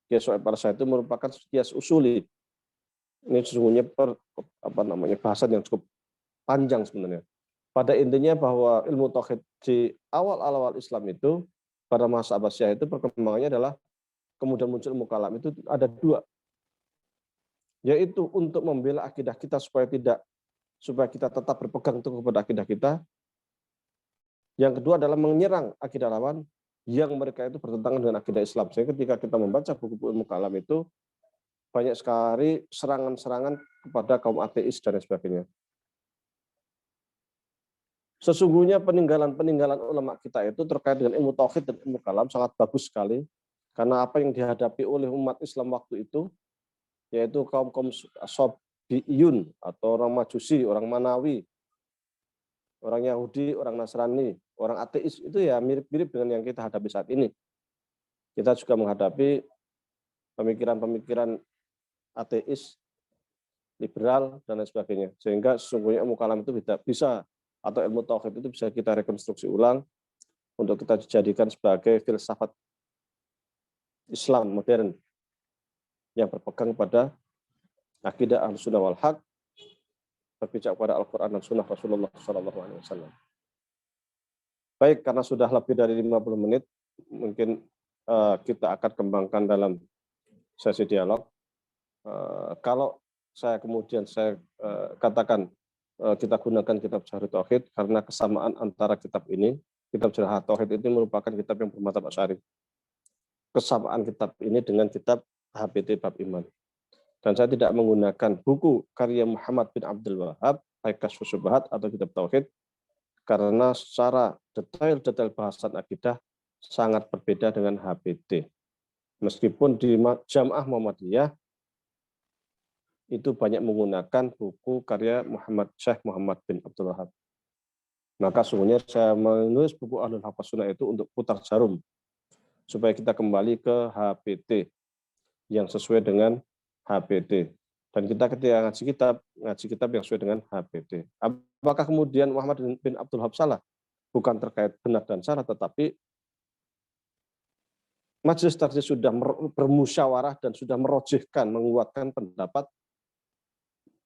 Qiyas ghaib ala syahid itu merupakan qiyas usuli. Ini sesungguhnya bahasan yang cukup panjang sebenarnya. Pada intinya bahwa ilmu tauhid di awal-awal Islam itu, pada masa Abbasiyah itu perkembangannya adalah kemudian muncul ilmu kalam itu ada dua, yaitu untuk membela akidah kita supaya kita tetap berpegang teguh kepada akidah kita. Yang kedua adalah menyerang akidah lawan yang mereka itu bertentangan dengan akidah Islam. Sehingga ketika kita membaca buku-buku ilmu kalam itu banyak sekali serangan-serangan kepada kaum ateis dan sebagainya. Sesungguhnya peninggalan ulama kita itu terkait dengan ilmu tauhid dan ilmu kalam sangat bagus sekali, karena apa yang dihadapi oleh umat Islam waktu itu, yaitu kaum Sobiyun atau orang Majusi, orang Manawi, orang Yahudi, orang Nasrani, orang ateis, itu ya mirip-mirip dengan yang kita hadapi saat ini. Kita juga menghadapi pemikiran-pemikiran ateis, liberal, dan lain sebagainya. Sehingga sesungguhnya ilmu kalam itu bisa, atau ilmu tauhid itu bisa kita rekonstruksi ulang untuk kita dijadikan sebagai filsafat Islam modern yang berpegang pada akidah Ahlussunnah wal Haq, berpijak pada Al-Quran dan Sunnah Rasulullah SAW. Baik, karena sudah lebih dari 50 menit, mungkin kita akan kembangkan dalam sesi dialog. Kalau saya katakan kita gunakan kitab Syarh Tauhid karena kesamaan antara kitab ini, kitab Syarh Tauhid itu merupakan kitab yang bermadzhab Asy'ari. Kesamaan kitab ini dengan kitab HBT Bab Iman. Dan saya tidak menggunakan buku karya Muhammad bin Abdul Wahhab, baik Kasyfus Syubhat atau kitab Tauhid, karena secara detail bahasan akidah sangat berbeda dengan HBT. Meskipun di Jamaah Muhammadiyah itu banyak menggunakan buku karya Syekh Muhammad bin Abdul Wahhab. Maka sungguhnya saya menulis buku Ahlul Haq Sunnah itu untuk putar jarum, supaya kita kembali ke HBT yang sesuai dengan HBT. Dan kita ketika ngaji kitab yang sesuai dengan HBT. Apakah kemudian Muhammad bin Abdul Wahhab salah? Bukan terkait benar dan salah, tetapi Majelis Tarjih sudah bermusyawarah dan sudah merojihkan, menguatkan pendapat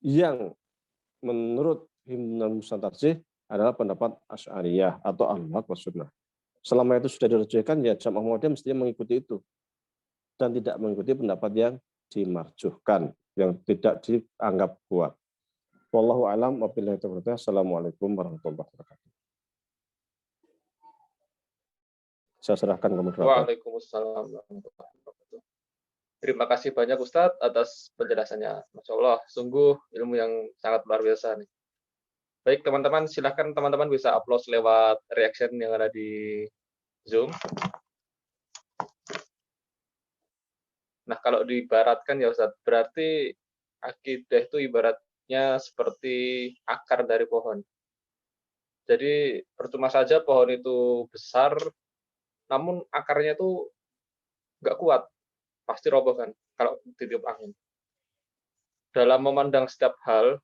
yang menurut Himpunan Mustan Tarjih adalah pendapat Asy'ariyah atau Ahlul Haq wal Sunnah. Selama itu sudah dirojihkan, ya Jamaah Muhammadiyah mestinya mengikuti itu dan tidak mengikuti pendapat yang dimarjuhkan, yang tidak dianggap kuat. Wallahu a'lam wa billahi taufiq. Assalamualaikum warahmatullahi wabarakatuh. Saya serahkan ke moderator.
Waalaikumsalam warahmatullahi wabarakatuh. Terima kasih banyak Ustadz atas penjelasannya. Masya Allah, sungguh ilmu yang sangat luar biasa nih. Baik teman-teman, silakan teman-teman bisa upload lewat reaction yang ada di Zoom. Nah, kalau diibaratkan ya Ustadz, berarti akidah itu ibaratnya seperti akar dari pohon. Jadi percuma saja pohon itu besar, namun akarnya itu nggak kuat, pasti roboh kan kalau ditiup angin. Dalam memandang setiap hal,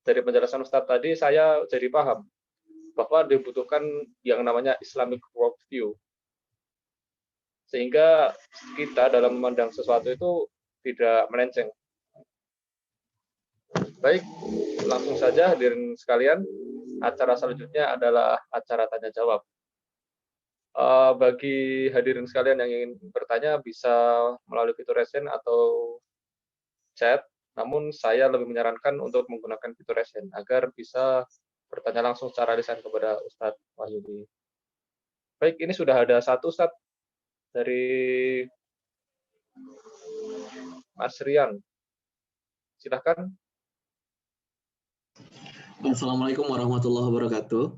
dari penjelasan Ustadz tadi, saya jadi paham bahwa dibutuhkan yang namanya Islamic worldview. Sehingga kita dalam memandang sesuatu itu tidak melenceng. Baik, langsung saja hadirin sekalian, acara selanjutnya adalah acara tanya jawab. Bagi hadirin sekalian yang ingin bertanya bisa melalui fitur raise hand atau chat, namun saya lebih menyarankan untuk menggunakan fitur raise hand agar bisa bertanya langsung secara lisan kepada Ustadz Wahyudi. Baik, ini sudah ada satu Ustadz dari Mas Rian. Silakan.
Assalamualaikum warahmatullahi wabarakatuh.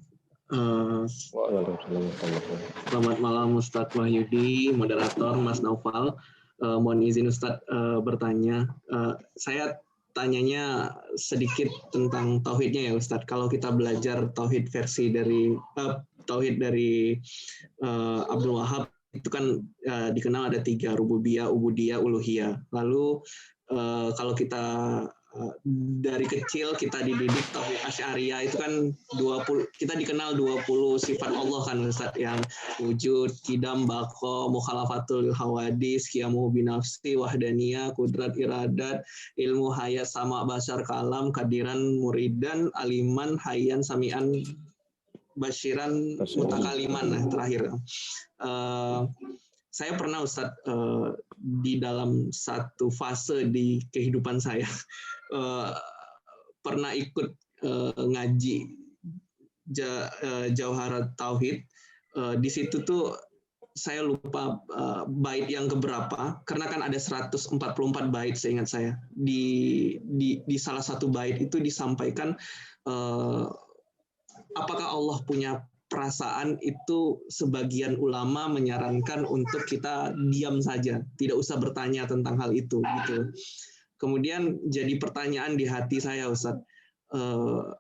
Selamat malam Ustadz Wahyudi, moderator Mas Naufal. Mohon izin Ustadz bertanya. Saya tanyanya sedikit tentang tauhidnya ya Ustadz. Kalau kita belajar tauhid versi dari Abdul Wahab itu kan dikenal ada 3, rububiyah, ubudiyah, uluhiyah. Lalu kalau kita dari kecil kita dididik tauhid Asy'ariyah itu kan 20, kita dikenal 20 sifat Allah kan Ustaz, yang wujud, qidam, baqa, mukhalafatul hawadis, qiyamu binafsi, wahdaniyah, kudrat, iradat, ilmu, hayat, sama, basar, kalam, kadiran, muridan, aliman, hayyan, sami'an, basyiran, mutakaliman. Nah, terakhir. Saya pernah Ustaz di dalam satu fase di kehidupan saya pernah ikut ngaji Jauharat Tauhid. Di situ tuh saya lupa bait yang keberapa, karena kan ada 144 bait seingat saya. Di salah satu bait itu disampaikan apakah Allah punya perasaan, itu sebagian ulama menyarankan untuk kita diam saja, tidak usah bertanya tentang hal itu gitu. Kemudian jadi pertanyaan di hati saya Ustadz,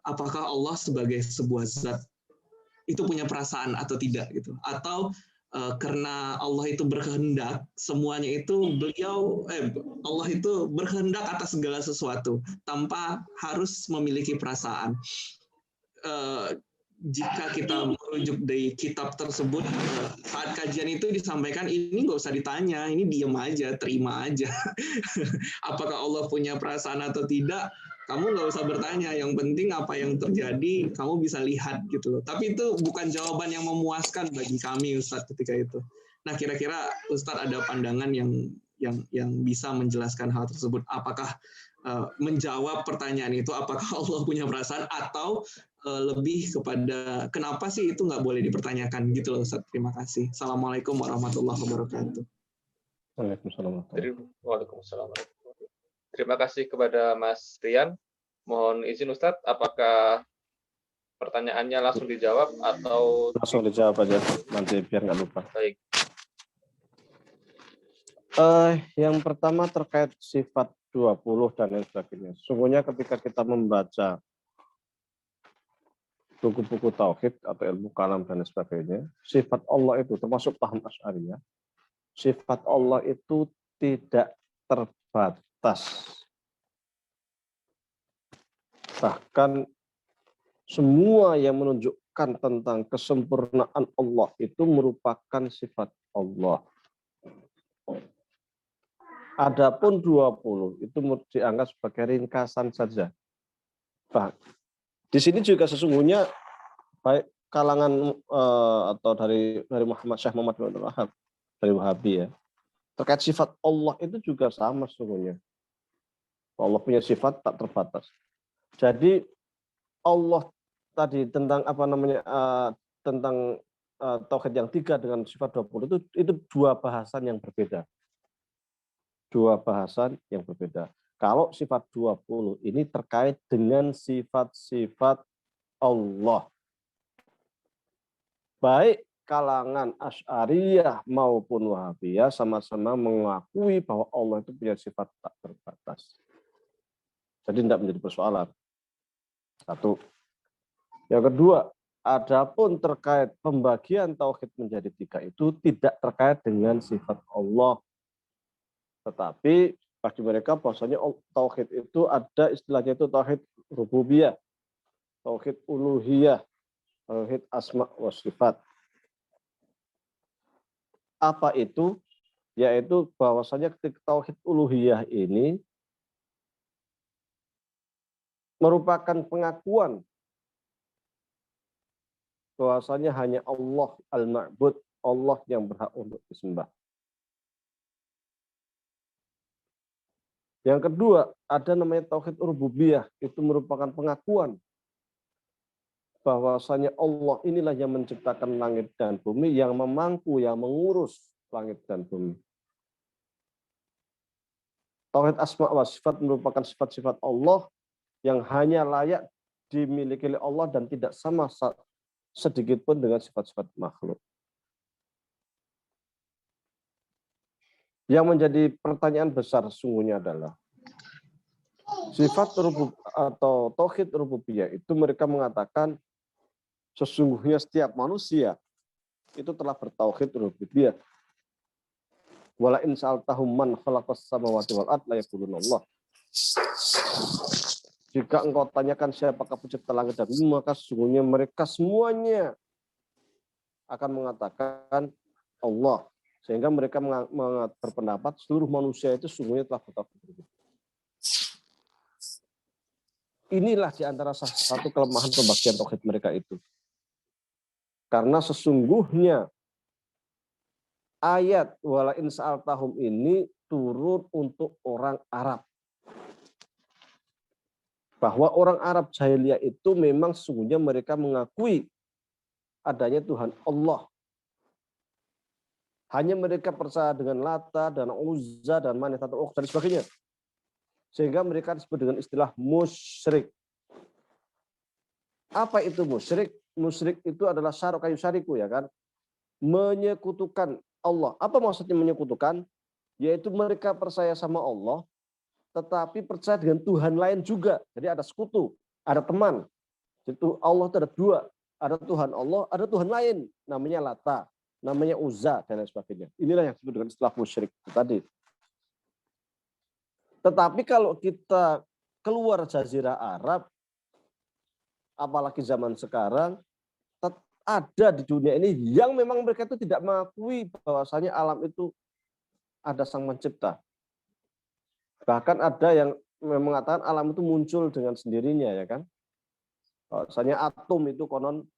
apakah Allah sebagai sebuah zat itu punya perasaan atau tidak gitu, atau karena Allah itu berkehendak, semuanya itu Allah itu berkehendak atas segala sesuatu tanpa harus memiliki perasaan. Jika kita merujuk dari kitab tersebut, saat kajian itu disampaikan, ini nggak usah ditanya, ini diam aja, terima aja. Apakah Allah punya perasaan atau tidak, kamu nggak usah bertanya, yang penting apa yang terjadi, kamu bisa lihat gitu loh. Tapi itu bukan jawaban yang memuaskan bagi kami Ustadz ketika itu. Nah, kira-kira Ustadz ada pandangan yang bisa menjelaskan hal tersebut, apakah menjawab pertanyaan itu, apakah Allah punya perasaan, atau lebih kepada kenapa sih itu nggak boleh dipertanyakan gitu loh Ustaz. Terima kasih. Assalamualaikum warahmatullahi wabarakatuh.
Waalaikumsalam. Terima kasih kepada Mas Rian. Mohon izin Ustadz, apakah pertanyaannya langsung dijawab atau
langsung dijawab aja, nanti biar nggak lupa.
Baik.
Yang pertama terkait sifat 20 dan lain sebagainya. Sungguhnya ketika kita membaca buku-buku tauhid atau ilmu kalam dan sebagainya, sifat Allah itu termasuk paham Asy'ariyah, sifat Allah itu tidak terbatas. Bahkan semua yang menunjukkan tentang kesempurnaan Allah itu merupakan sifat Allah. Adapun 20 itu dianggap sebagai ringkasan saja. Di sini juga sesungguhnya baik kalangan atau dari Muhammad Syekh Muhammad bin Abdul Wahab, dari Wahabi ya, terkait sifat Allah itu juga sama sesungguhnya. Allah punya sifat tak terbatas. Jadi Allah tadi tentang tentang tauhid yang 3 dengan sifat 20 itu dua bahasan yang berbeda. Dua bahasan yang berbeda. Kalau sifat 20 ini terkait dengan sifat-sifat Allah. Baik kalangan Asy'ariyah maupun Wahabiyah sama-sama mengakui bahwa Allah itu punya sifat tak terbatas. Jadi tidak menjadi persoalan. Satu. Yang kedua, adapun terkait pembagian tauhid menjadi 3 itu tidak terkait dengan sifat Allah. Tetapi bagi mereka bahwasanya tauhid itu ada istilahnya itu tauhid rububiyah, tauhid uluhiyah, tauhid asma wa sifat. Apa itu? Yaitu bahwasanya ketika tauhid uluhiyah ini merupakan pengakuan bahwasanya hanya Allah al-ma'bud, Allah yang berhak untuk disembah. Yang kedua, ada namanya tauhid rububiyah, itu merupakan pengakuan bahwasanya Allah inilah yang menciptakan langit dan bumi, yang memangku, yang mengurus langit dan bumi. Tauhid asma wa sifat merupakan sifat-sifat Allah yang hanya layak dimiliki oleh Allah dan tidak sama sedikit pun dengan sifat-sifat makhluk. Yang menjadi pertanyaan besar sesungguhnya adalah sifat atau tauhid rububiyah itu mereka mengatakan sesungguhnya setiap manusia itu telah bertauhid rububiyah. Wala in sa'altahum man khalaqas samawati wal ard la yaquluna Allah. Jika engkau tanyakan siapakah pencipta langit dan bumi, maka sesungguhnya mereka semuanya akan mengatakan Allah. Sehingga mereka berpendapat seluruh manusia itu sesungguhnya telah bertauhid. Inilah di antara salah satu kelemahan pembagian tauhid mereka itu. Karena sesungguhnya ayat wala in sa'altahum ini turun untuk orang Arab. Bahwa orang Arab jahiliyah itu memang sesungguhnya mereka mengakui adanya Tuhan Allah. Hanya mereka percaya dengan Lata dan Uzza dan Manat dan Uqs dan sebagainya. Sehingga mereka disebut dengan istilah musyrik. Apa itu musyrik? Musyrik itu adalah syarok kayu syariku, ya kan? Menyekutukan Allah. Apa maksudnya menyekutukan? Yaitu mereka percaya sama Allah, tetapi percaya dengan Tuhan lain juga. Jadi ada sekutu, ada teman. Itu Allah itu ada dua. Ada Tuhan Allah, ada Tuhan lain. Namanya Lata, namanya Uzza, dan lain sebagainya. Inilah yang disebut dengan istilah musyrik tadi. Tetapi kalau kita keluar Jazirah Arab, apalagi zaman sekarang, ada di dunia ini yang memang mereka itu tidak mengakui bahwasanya alam itu ada sang pencipta. Bahkan ada yang mengatakan alam itu muncul dengan sendirinya, ya kan? Bahwasanya atom itu konon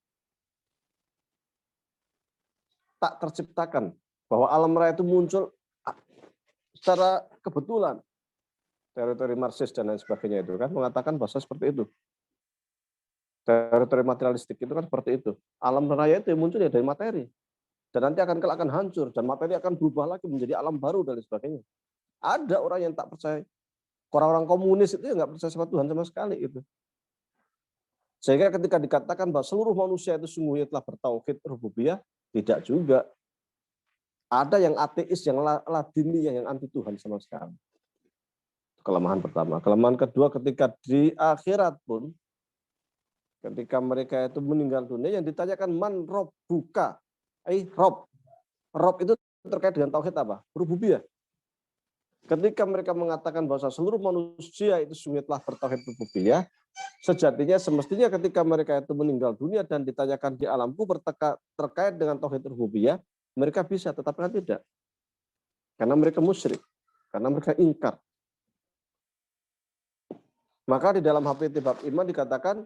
tak terciptakan, bahwa alam raya itu muncul secara kebetulan. Teori-teori Marxis dan lain sebagainya itu kan mengatakan bahasa seperti itu. Teori-teori materialistik itu kan seperti itu. Alam raya itu muncul ya dari materi. Dan nanti akan hancur. Dan materi akan berubah lagi menjadi alam baru dan lain sebagainya. Ada orang yang tak percaya. Orang-orang komunis itu nggak percaya sama Tuhan sama sekali. Itu. Sehingga ketika dikatakan bahwa seluruh manusia itu sungguhnya telah bertauhid rububiyah, tidak juga. Ada yang ateis, yang ladini, yang anti Tuhan sama sekali. Kelemahan pertama. Kelemahan kedua, ketika di akhirat pun, ketika mereka itu meninggal dunia, yang ditanyakan man robbuka, rob. Rob itu terkait dengan tauhid apa? Rububiyah. Ketika mereka mengatakan bahwa seluruh manusia itu sungguh telah bertauhid rububiyah, sejatinya semestinya ketika mereka itu meninggal dunia dan ditanyakan di alam kubur terkait dengan tauhid rububiyah, mereka bisa, tetapi kan tidak. Karena mereka musyrik, karena mereka ingkar. Maka di dalam HPT bab iman dikatakan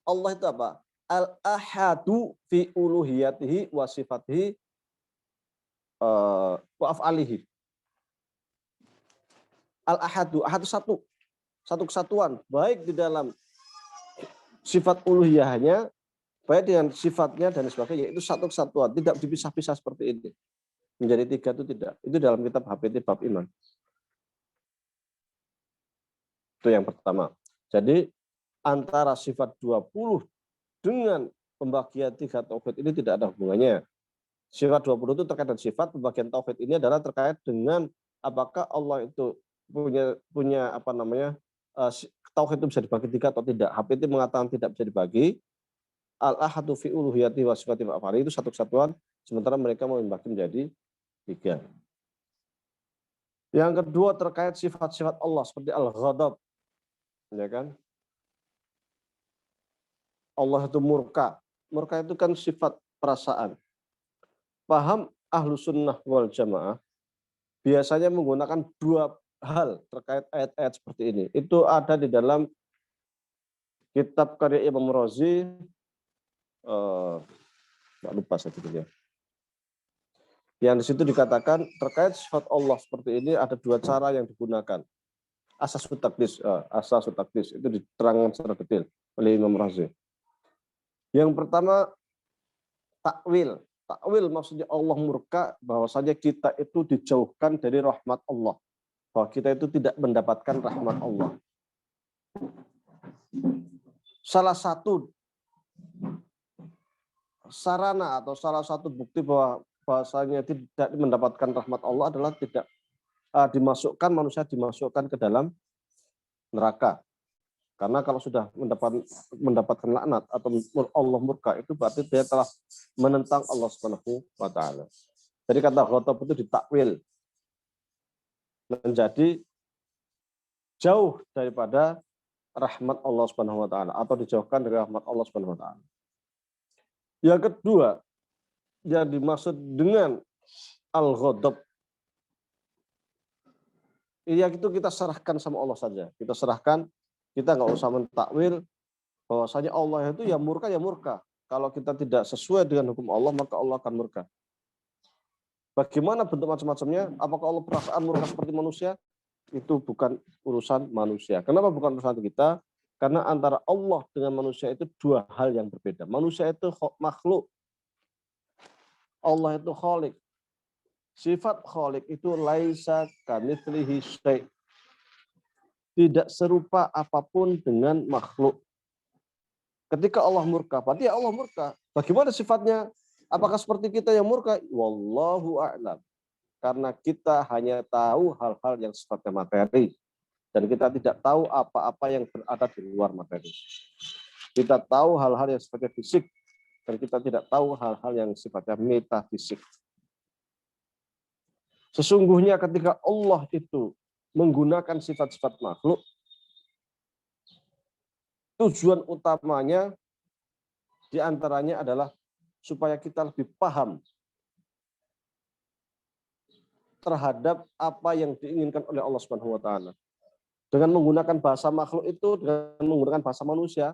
Allah itu apa? Al-ahadu fi uluhiyatihi wa sifatihi wa af'alihi. Al-ahadu, ahadu satu kesatuan, baik di dalam sifat uluhiyahnya, baik dengan sifatnya dan sebagainya, itu satu kesatuan, tidak dipisah-pisah seperti ini. Menjadi tiga itu tidak. Itu dalam kitab HPT bab iman. Itu yang pertama. Jadi antara sifat 20 dengan pembagian tiga tauhid ini tidak ada hubungannya. Sifat 20 itu terkait dengan sifat, pembagian tauhid ini adalah terkait dengan apakah Allah itu punya apa namanya, tauhid itu bisa dibagi tiga atau tidak. HPT mengatakan tidak bisa dibagi. Al-ahadu fi uluhiyati wa sifati wa af'ali itu satu kesatuan, sementara mereka mau membagi menjadi tiga. Yang kedua terkait sifat-sifat Allah seperti al-ghadab, ya kan? Allah itu murka. Murka itu kan sifat perasaan. Paham ahlu sunnah wal jamaah biasanya menggunakan dua hal terkait ayat-ayat seperti ini. Itu ada di dalam kitab karya Imam Razi, nggak lupa saya ya. Yang di situ dikatakan terkait sifat Allah seperti ini ada dua cara yang digunakan. Asas takdis itu diterangkan secara detail oleh Imam Razi. Yang pertama takwil. Takwil maksudnya Allah murka, bahwasanya kita itu dijauhkan dari rahmat Allah. Bahwa kita itu tidak mendapatkan rahmat Allah. Salah satu sarana atau salah satu bukti bahwa bahasanya tidak mendapatkan rahmat Allah adalah tidak manusia dimasukkan ke dalam neraka. Karena kalau sudah mendapatkan laknat atau Allah murka, itu berarti dia telah menentang Allah Subhanahu wa taala. Jadi kata ghadab itu ditakwil menjadi jauh daripada rahmat Allah Subhanahu wa taala atau dijauhkan dari rahmat Allah Subhanahu wa taala. Yang kedua, yang dimaksud dengan al-ghadab, ya itu kita serahkan sama Allah saja. Kita serahkan, kita nggak usah mentakwil bahwasanya Allah itu ya murka ya murka. Kalau kita tidak sesuai dengan hukum Allah, maka Allah akan murka. Bagaimana bentuk macam-macamnya? Apakah Allah perasaan murka seperti manusia? Itu bukan urusan manusia. Kenapa bukan urusan kita? Karena antara Allah dengan manusia itu dua hal yang berbeda. Manusia itu makhluk. Allah itu khalik. Sifat khalik itu laisa kamitslihi syai'. Tidak serupa apapun dengan makhluk. Ketika Allah murka, berarti Allah murka. Bagaimana sifatnya? Apakah seperti kita yang murka? Wallahu a'lam. Karena kita hanya tahu hal-hal yang sifatnya materi. Dan kita tidak tahu apa-apa yang berada di luar materi. Kita tahu hal-hal yang sifatnya fisik. Dan kita tidak tahu hal-hal yang sifatnya metafisik. Sesungguhnya ketika Allah itu menggunakan sifat-sifat makhluk, tujuan utamanya diantaranya adalah supaya kita lebih paham terhadap apa yang diinginkan oleh Allah Subhanahu wa taala. Dengan menggunakan bahasa makhluk itu, dengan menggunakan bahasa manusia,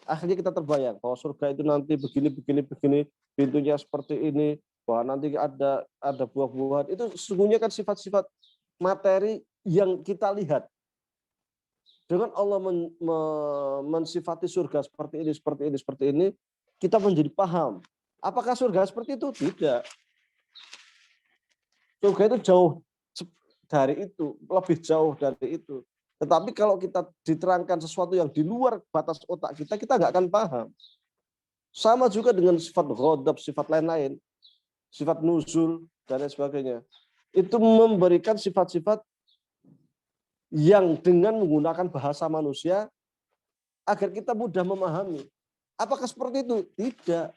akhirnya kita terbayang bahwa surga itu nanti begini, pintunya seperti ini, bahwa nanti ada buah-buahan. Itu sesungguhnya kan sifat-sifat materi yang kita lihat. Dengan Allah mensifati surga seperti ini, kita menjadi paham. Apakah surga seperti itu? Tidak. Surga itu jauh dari itu, lebih jauh dari itu. Tetapi kalau kita diterangkan sesuatu yang di luar batas otak kita, kita nggak akan paham. Sama juga dengan sifat ghadab, sifat lain-lain, sifat nuzul, dan lain sebagainya. Itu memberikan sifat-sifat yang dengan menggunakan bahasa manusia agar kita mudah memahami. Apakah seperti itu? Tidak.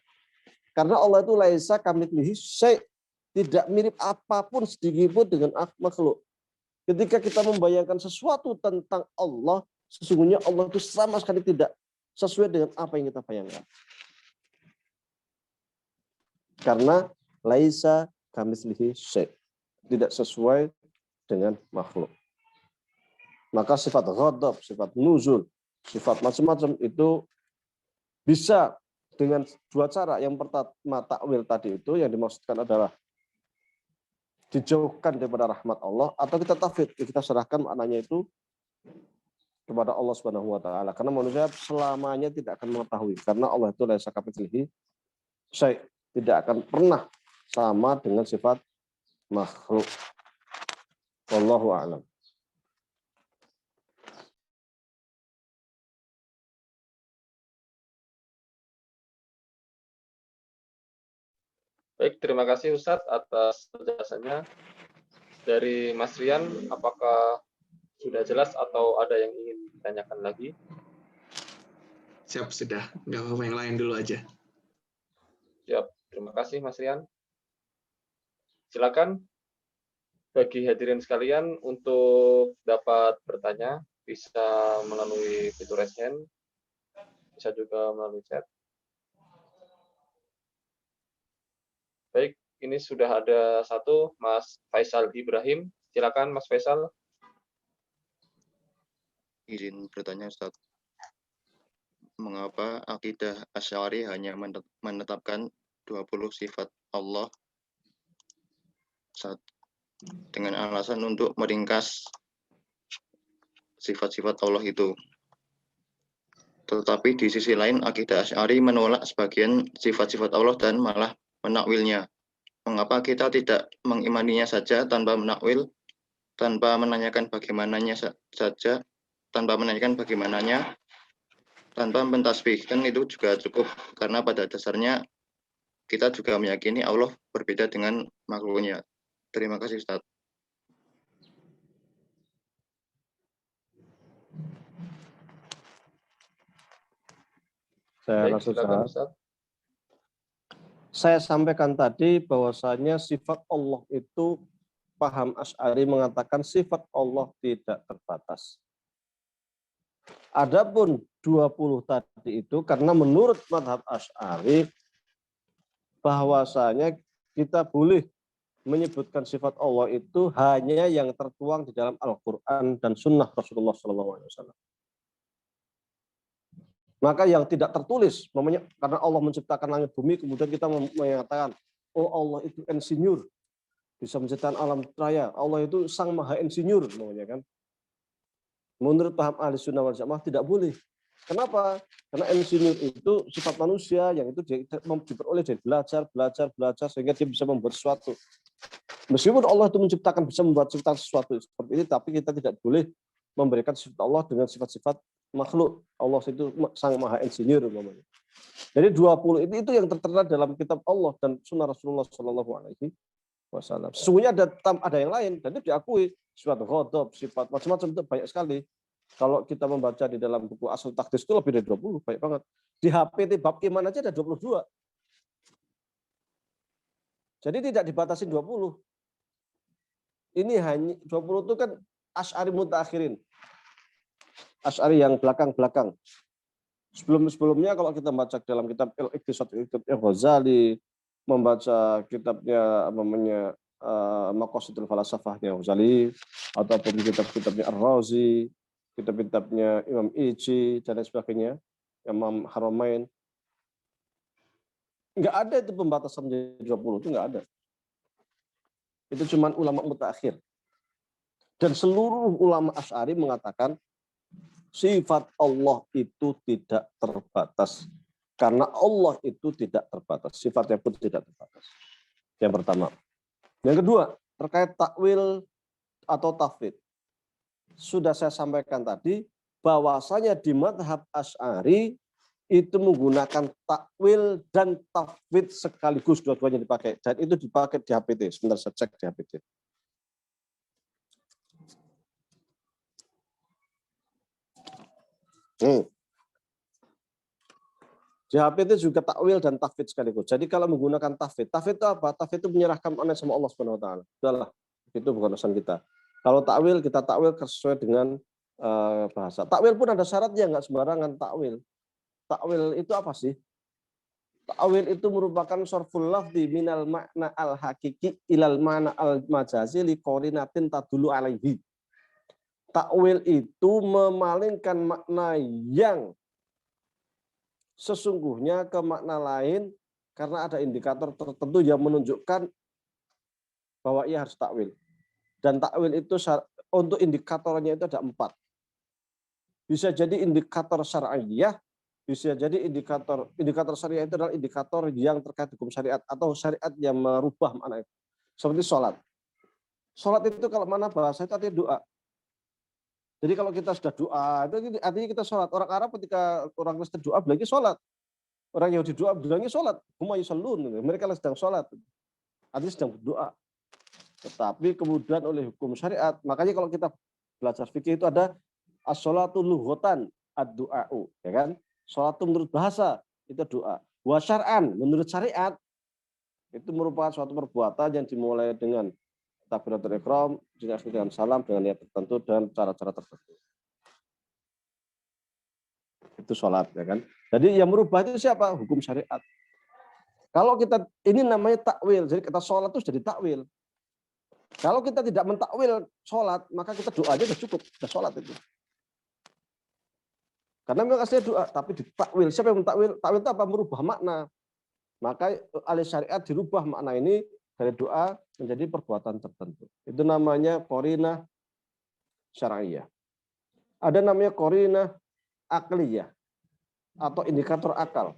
Karena Allah itu laisa kamitslihi syai', tidak mirip apapun sedikit pun dengan makhluk. Ketika kita membayangkan sesuatu tentang Allah, sesungguhnya Allah itu sama sekali tidak sesuai dengan apa yang kita bayangkan. Karena laisa kamitslihi syai', tidak sesuai dengan makhluk. Maka sifat ghadab, sifat nuzul, sifat macam-macam itu bisa dengan dua cara. Yang pertama takwil tadi itu yang dimaksudkan adalah dijauhkan daripada rahmat Allah, atau kita tafwid, kita serahkan maknanya itu kepada Allah Subhanahu wa taala. Karena manusia selamanya tidak akan mengetahui, karena Allah itu laisa kamitslihi syai', tidak akan pernah sama dengan sifat makhluk. Wallahu a'lam.
Baik, terima kasih Ustadz atas penjelasannya. Dari Mas Rian, apakah sudah jelas atau ada yang ingin ditanyakan lagi?
Siap, sudah. Nggak apa-apa, yang lain dulu aja.
Siap, terima kasih Mas Rian. Silakan bagi hadirin sekalian untuk dapat bertanya, bisa melalui fitur raise hand, bisa juga melalui chat. Baik, ini sudah ada satu, Mas Faisal Ibrahim. Silakan Mas Faisal.
Izin bertanya, Ustaz. Mengapa akidah Asy'ari hanya menetapkan 20 sifat Allah dengan alasan untuk meringkas sifat-sifat Allah itu? Tetapi di sisi lain, akidah Asy'ari menolak sebagian sifat-sifat Allah dan malah menakwilnya. Mengapa kita tidak mengimaninya saja tanpa menakwil, tanpa menanyakan bagaimananya saja, tanpa menanyakan bagaimananya, tanpa mentasbihkan itu juga cukup, karena pada dasarnya kita juga meyakini Allah berbeda dengan makhluknya. Terima kasih Ustaz.
Saya
Baik,
langsung
silakan
Ustaz.
Ustaz.
Saya sampaikan tadi bahwasanya sifat Allah itu, paham Asy'ari mengatakan sifat Allah tidak terbatas. Adapun 20 tadi itu karena menurut mazhab Asy'ari bahwasanya kita boleh menyebutkan sifat Allah itu hanya yang tertuang di dalam Al-Qur'an dan sunnah Rasulullah SAW. Maka yang tidak tertulis, karena Allah menciptakan langit bumi, kemudian kita mengatakan, oh Allah itu insinyur, bisa menciptakan alam raya, Allah itu sang maha insinyur, namanya kan. Menurut paham ahli sunnah wal jamaah tidak boleh. Kenapa? Karena insinyur itu sifat manusia yang itu diperoleh dari belajar sehingga dia bisa membuat sesuatu. Meskipun Allah itu menciptakan, bisa membuat sesuatu seperti ini, tapi kita tidak boleh memberikan sifat Allah dengan sifat-sifat makhluk. Allah itu sang maha insinyur namanya. Jadi 20 itu yang tertera dalam kitab Allah dan sunnah Rasulullah SAW. Sesungguhnya ada yang lain dan itu diakui, sifat ghadab, sifat macam-macam itu banyak sekali. Kalau kita membaca di dalam buku Asal Takdis itu lebih dari 20, banyak banget. Di HPT bab iman aja ada 22. Jadi tidak dibatasi 20. Ini hanya 20 itu kan Asy'ari mutakhirin. Asy'ari yang belakang-belakang. Sebelumnya kalau kita baca dalam kitab Al-Iqtisad Al-Ghazali, membaca kitabnya namanya Maqasidul Falasafahnya Ghazali, ataupun kitab-kitabnya Ar-Razi, kitab-kitabnya Imam Ijzi dan lain sebagainya, Imam Haramain. Enggak ada itu pembatasan menjadi 20, itu enggak ada. Itu cuma ulama mutakhir. Dan seluruh ulama Asy'ari mengatakan sifat Allah itu tidak terbatas. Karena Allah itu tidak terbatas. Sifatnya pun tidak terbatas. Yang pertama. Yang kedua, terkait takwil atau tafwid. Sudah saya sampaikan tadi, bahwasanya di mazhab Asy'ari itu menggunakan takwil dan tafwid sekaligus, dua-duanya dipakai. Dan itu dipakai di HPT. Sebentar saya cek di HPT. Di HPT juga takwil dan tafwid sekaligus. Jadi kalau menggunakan tafwid itu apa? Tafwid itu menyerahkan amanah sama Allah Subhanahu wa taala. Udahlah, itu bukan urusan kita. Kalau takwil, kita takwil sesuai dengan bahasa. Takwil pun ada syaratnya, enggak sembarangan takwil. Takwil itu apa sih? Takwil itu merupakan sarful lafzi minal makna al-hakiki ilal makna al-majazi li qarinatin tadullu alaihi. Takwil itu memalingkan makna yang sesungguhnya ke makna lain karena ada indikator tertentu yang menunjukkan bahwa ia harus takwil. Dan takwil itu untuk indikatornya itu ada 4. Bisa jadi indikator syar'iyah, bisa jadi indikator syariah itu adalah indikator yang terkait hukum syariat atau syariat yang merubah makna itu. Seperti sholat. Sholat itu kalau mana bahasa itu artinya doa. Jadi kalau kita sudah doa, itu artinya kita sholat. Orang Arab ketika orang Kristen doa bilangnya sholat. Orang Yahudi doa bilangnya sholat. Huma yusallun. Mereka sedang sholat. Artinya sedang berdoa. Tetapi kemudian oleh hukum syariat, makanya kalau kita belajar fikih itu ada as-sholatu lughatan ad-du'a'u, ya kan? Sholat itu menurut bahasa itu doa. Wa syar'an menurut syariat itu merupakan suatu perbuatan yang dimulai dengan takbiratul ihram, diakhiri dengan salam dengan niat tertentu dan cara-cara tertentu. Itu sholat, ya kan? Jadi yang merubah itu siapa? Hukum syariat. Kalau kita ini namanya takwil, jadi kata sholat itu jadi takwil. Kalau kita tidak mentakwil sholat, maka kita doa aja sudah cukup, sudah sholat itu. Karena memang aslinya doa, tapi ditakwil. Siapa yang mentakwil? Takwil itu apa? Merubah makna. Maka alih syariat dirubah makna ini dari doa menjadi perbuatan tertentu. Itu namanya qarinah syar'iyah. Ada namanya qarinah akliyah atau indikator akal.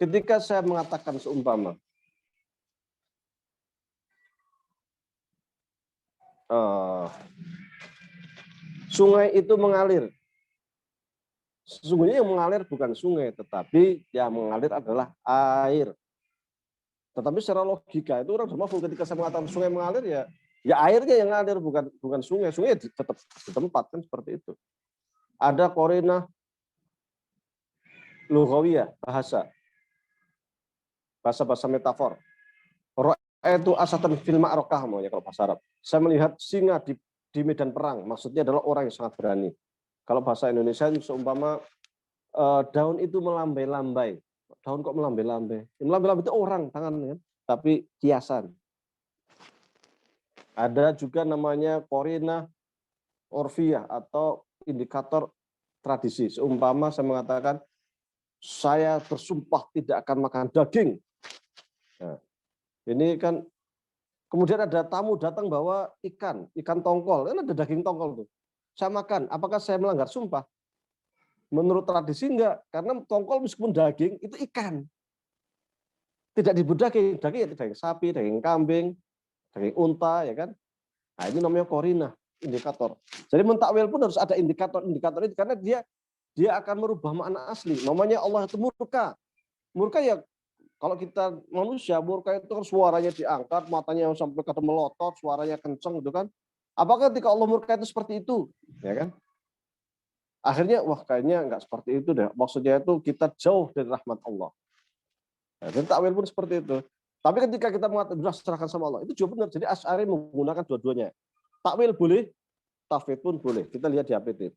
Ketika saya mengatakan seumpama sungai itu mengalir Sesungguhnya yang mengalir bukan sungai, tetapi yang mengalir adalah air. Tetapi secara logika itu orang semua ketika saya mengatakan sungai mengalir ya airnya yang ngalir bukan sungai. Sungai tetap di tempat kan seperti itu. Ada qarinah lughawiyah, bahasa metafor. Itu asatan fil ma'rakah namanya kalau bahasa Arab. Saya melihat singa di medan perang, maksudnya adalah orang yang sangat berani. Kalau bahasa Indonesia seumpama daun itu melambai-lambai. Daun kok melambai-lambai? Melambai-lambai itu orang tangannya, tapi kiasan. Ada juga namanya qarinah orfiyah atau indikator tradisi. Seumpama saya mengatakan saya bersumpah tidak akan makan daging. Nah, ini kan kemudian ada tamu datang bawa ikan tongkol, kan ada daging tongkol tuh. Saya makan, apakah saya melanggar sumpah? Menurut tradisi enggak, karena tongkol meskipun daging itu ikan. Tidak disebut daging itu daging sapi, daging kambing, daging unta, ya kan? Nah, ini namanya qarinah, indikator. Jadi mentakwil pun harus ada indikator itu karena dia akan merubah makna asli. Namanya Allah itu murka. Murka ya kalau kita manusia, murka itu kan suaranya diangkat, matanya sampai ke melotot, suaranya kenceng gitu kan. Apakah ketika Allah murka itu seperti itu? Ya kan? Akhirnya, wah kayaknya nggak seperti itu deh. Maksudnya itu kita jauh dari rahmat Allah. Nah, dan takwil pun seperti itu. Tapi ketika kita mengatakan sudah serahkan sama Allah, itu juga benar. Jadi Asy'ari menggunakan dua-duanya. Takwil boleh, tafwid pun boleh. Kita lihat di APT.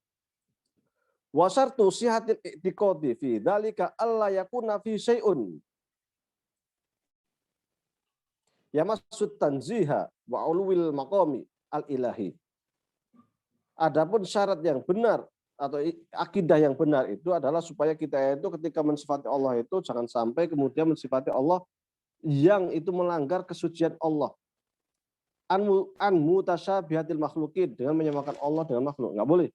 Wa syartu sihatil i'tiqadi fi dzalika alla yakuna fi syai'un ya maksud tanziha wa ulwil maqami al-ilahi. Adapun syarat yang benar atau akidah yang benar itu adalah supaya kita itu ketika mensifati Allah itu jangan sampai kemudian mensifati Allah yang itu melanggar kesucian Allah. An mutasyabihatil makhluqin, dengan menyamakan Allah dengan makhluk, nggak boleh.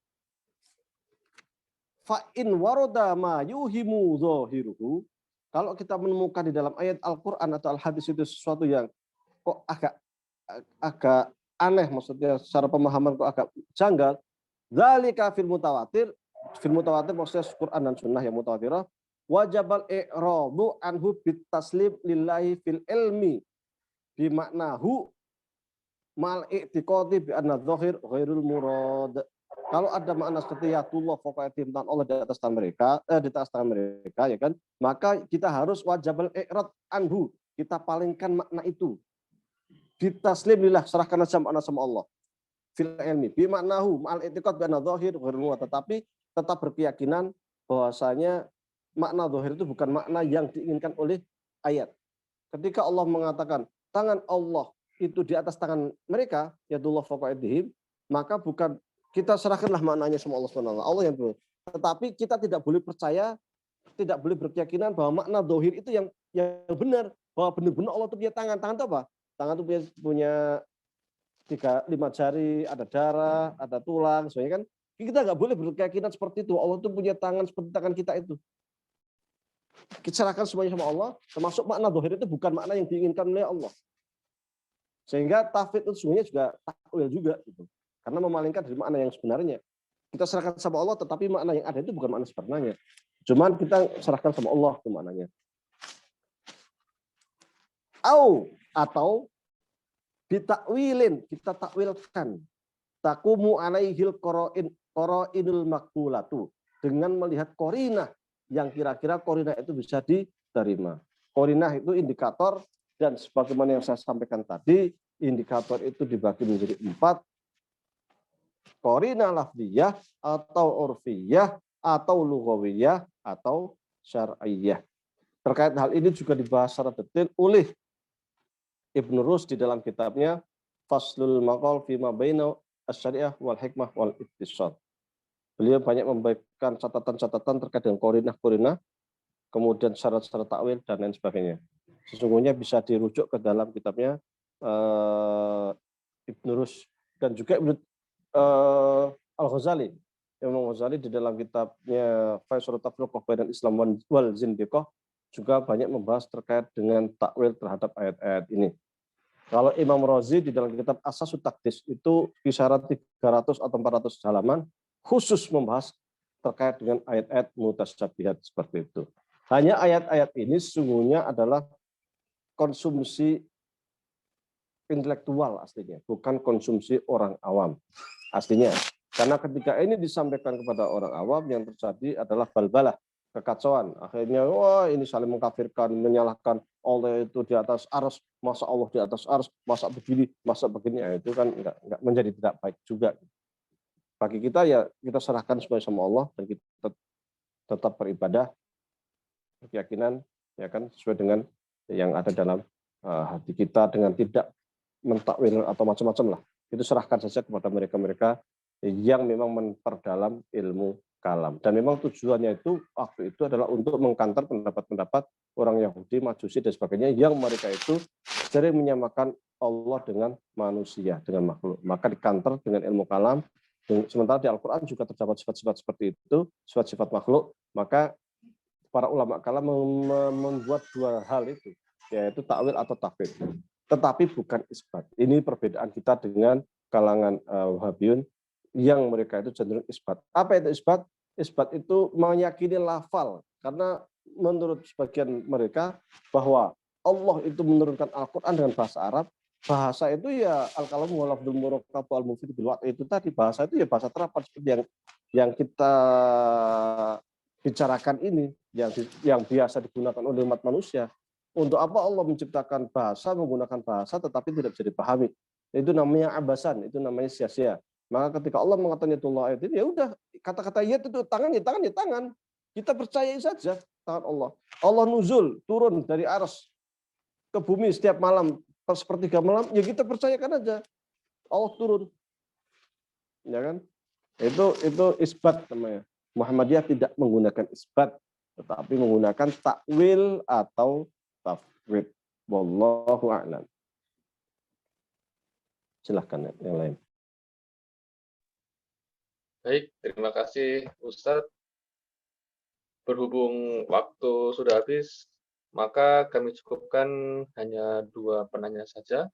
Fa in warada ma yuhimu zahiruhu, kalau kita menemukan di dalam ayat Al-Qur'an atau Al-Hadis itu sesuatu yang kok agak aneh, maksudnya secara pemahaman kok agak janggal, dzalika fil mutawatir maksudnya Quran dan sunnah yang mutawatirah, wajabal i'radu anhu bit taslim lillahi fil ilmi bi maknahu mal i'tiqadi bi anna dzahir ghairul murad. Kalau ada makna setiyatullah pokoknya tentang Allah di atas tangan mereka ya kan, maka kita harus wajabal i'rad anhu, kita palingkan makna itu. Bitaslim lillah, serahkan aja makna sama Allah. Fil ilmi bi maknahu mal i'tiqad bi anna dzahir ghairul murad, tetapi tetap berkeyakinan bahwasanya makna zahir itu bukan makna yang diinginkan oleh ayat. Ketika Allah mengatakan tangan Allah itu di atas tangan mereka, yadullah fawqa aydihim, maka bukan kita serahkanlah maknanya sama Allah SWT. Allah yang benar. Tetapi kita tidak boleh percaya, tidak boleh berkeyakinan bahwa makna zahir itu yang benar, bahwa benar-benar Allah itu punya tangan. Tangan itu apa? Tangan itu punya 5 jari, ada darah, ada tulang, soalnya kan kita nggak boleh berkeyakinan seperti itu. Allah itu punya tangan seperti tangan kita itu. Kita serahkan semuanya sama Allah, termasuk makna zahir itu bukan makna yang diinginkan oleh Allah. Sehingga tafwid itu sebenarnya juga takwil juga gitu. Karena memalingkan dari makna yang sebenarnya. Kita serahkan sama Allah, tetapi makna yang ada itu bukan makna sebenarnya. Cuman kita serahkan sama Allah itu maknanya. Atau ditakwilin, kita takwilkan. Takumu alaihil qarainul maqbulatu, dengan melihat qarinah yang kira-kira qarinah itu bisa diterima. Qarinah itu indikator, dan sebagaimana yang saya sampaikan tadi, indikator itu dibagi menjadi 4. Qarinah lafziyah atau urfiyah atau lughawiyah atau syar'iyyah. Terkait hal ini juga dibahas secara detail oleh Ibnu Rus di dalam kitabnya Faslul Maqal fi ma baina asy-syari'ah wal hikmah wal iktisad. Beliau banyak memberikan catatan-catatan terkait dengan qarinah-qarinah, kemudian syarat-syarat takwil dan lain sebagainya. Sesungguhnya bisa dirujuk ke dalam kitabnya Ibnu Rus dan juga Al-Ghazali. Imam Ghazali di dalam kitabnya Faisal Tafriqah bainal Islam wal Zindiqah juga banyak membahas terkait dengan takwil terhadap ayat-ayat ini. Kalau Imam Razi di dalam kitab Asasut Taqdis itu kisaran 300 atau 400 halaman khusus membahas terkait dengan ayat-ayat mutasyabihat seperti itu. Hanya ayat-ayat ini sesungguhnya adalah konsumsi intelektual aslinya, bukan konsumsi orang awam aslinya. Karena ketika ini disampaikan kepada orang awam, yang terjadi adalah balbalah, kekacauan. Akhirnya, wah ini saling mengkafirkan, menyalahkan Allah itu di atas arsy, masa Allah di atas arsy, masa begini, masa begini. Ya, itu kan enggak menjadi tidak baik juga. Bagi kita ya kita serahkan semuanya sama Allah dan kita tetap beribadah, berkeyakinan, ya kan, sesuai dengan yang ada dalam hati kita, dengan tidak mentakwil atau macam-macam lah. Itu serahkan saja kepada mereka-mereka yang memang memperdalam ilmu kalam. Dan memang tujuannya itu waktu itu adalah untuk mengkantar pendapat-pendapat orang Yahudi, Majusi dan sebagainya yang mereka itu sering menyamakan Allah dengan manusia, dengan makhluk. Maka dikantar dengan ilmu kalam. Sementara di Al-Quran juga terdapat sifat-sifat seperti itu, sifat-sifat makhluk. Maka para ulama kalam membuat dua hal itu, yaitu takwil atau tafsir. Tetapi bukan isbat. Ini perbedaan kita dengan kalangan Wahabiyun yang mereka itu cenderung isbat. Apa itu isbat? Isbat itu meyakini lafal. Karena menurut sebagian mereka bahwa Allah itu menurunkan Al-Quran dengan bahasa Arab. Bahasa itu ya al-kalam wa lafdzul murakkab wal mufid bil waqt, itu tadi bahasa itu ya bahasa terapan seperti yang kita bicarakan ini, yang biasa digunakan oleh umat manusia. Untuk apa Allah menciptakan bahasa, menggunakan bahasa tetapi tidak bisa dipahami? Itu namanya abasan, itu namanya sia-sia. Maka ketika Allah mengatakan Allah ayat ini, ya udah kata-kata ayat itu tangan ya tangan ya tangan. Kita percaya saja tangan Allah. Allah nuzul, turun dari arsy ke bumi setiap malam, sepertiga malam, ya kita percayakan aja. Allah turun. Ya kan? Itu isbat namanya. Muhammadiyah tidak menggunakan isbat, tetapi menggunakan takwil atau tafwid. Wallahu a'lam. Silahkan yang lain.
Baik, terima kasih Ustadz. Berhubung waktu sudah habis, maka kami cukupkan hanya 2 penanya saja.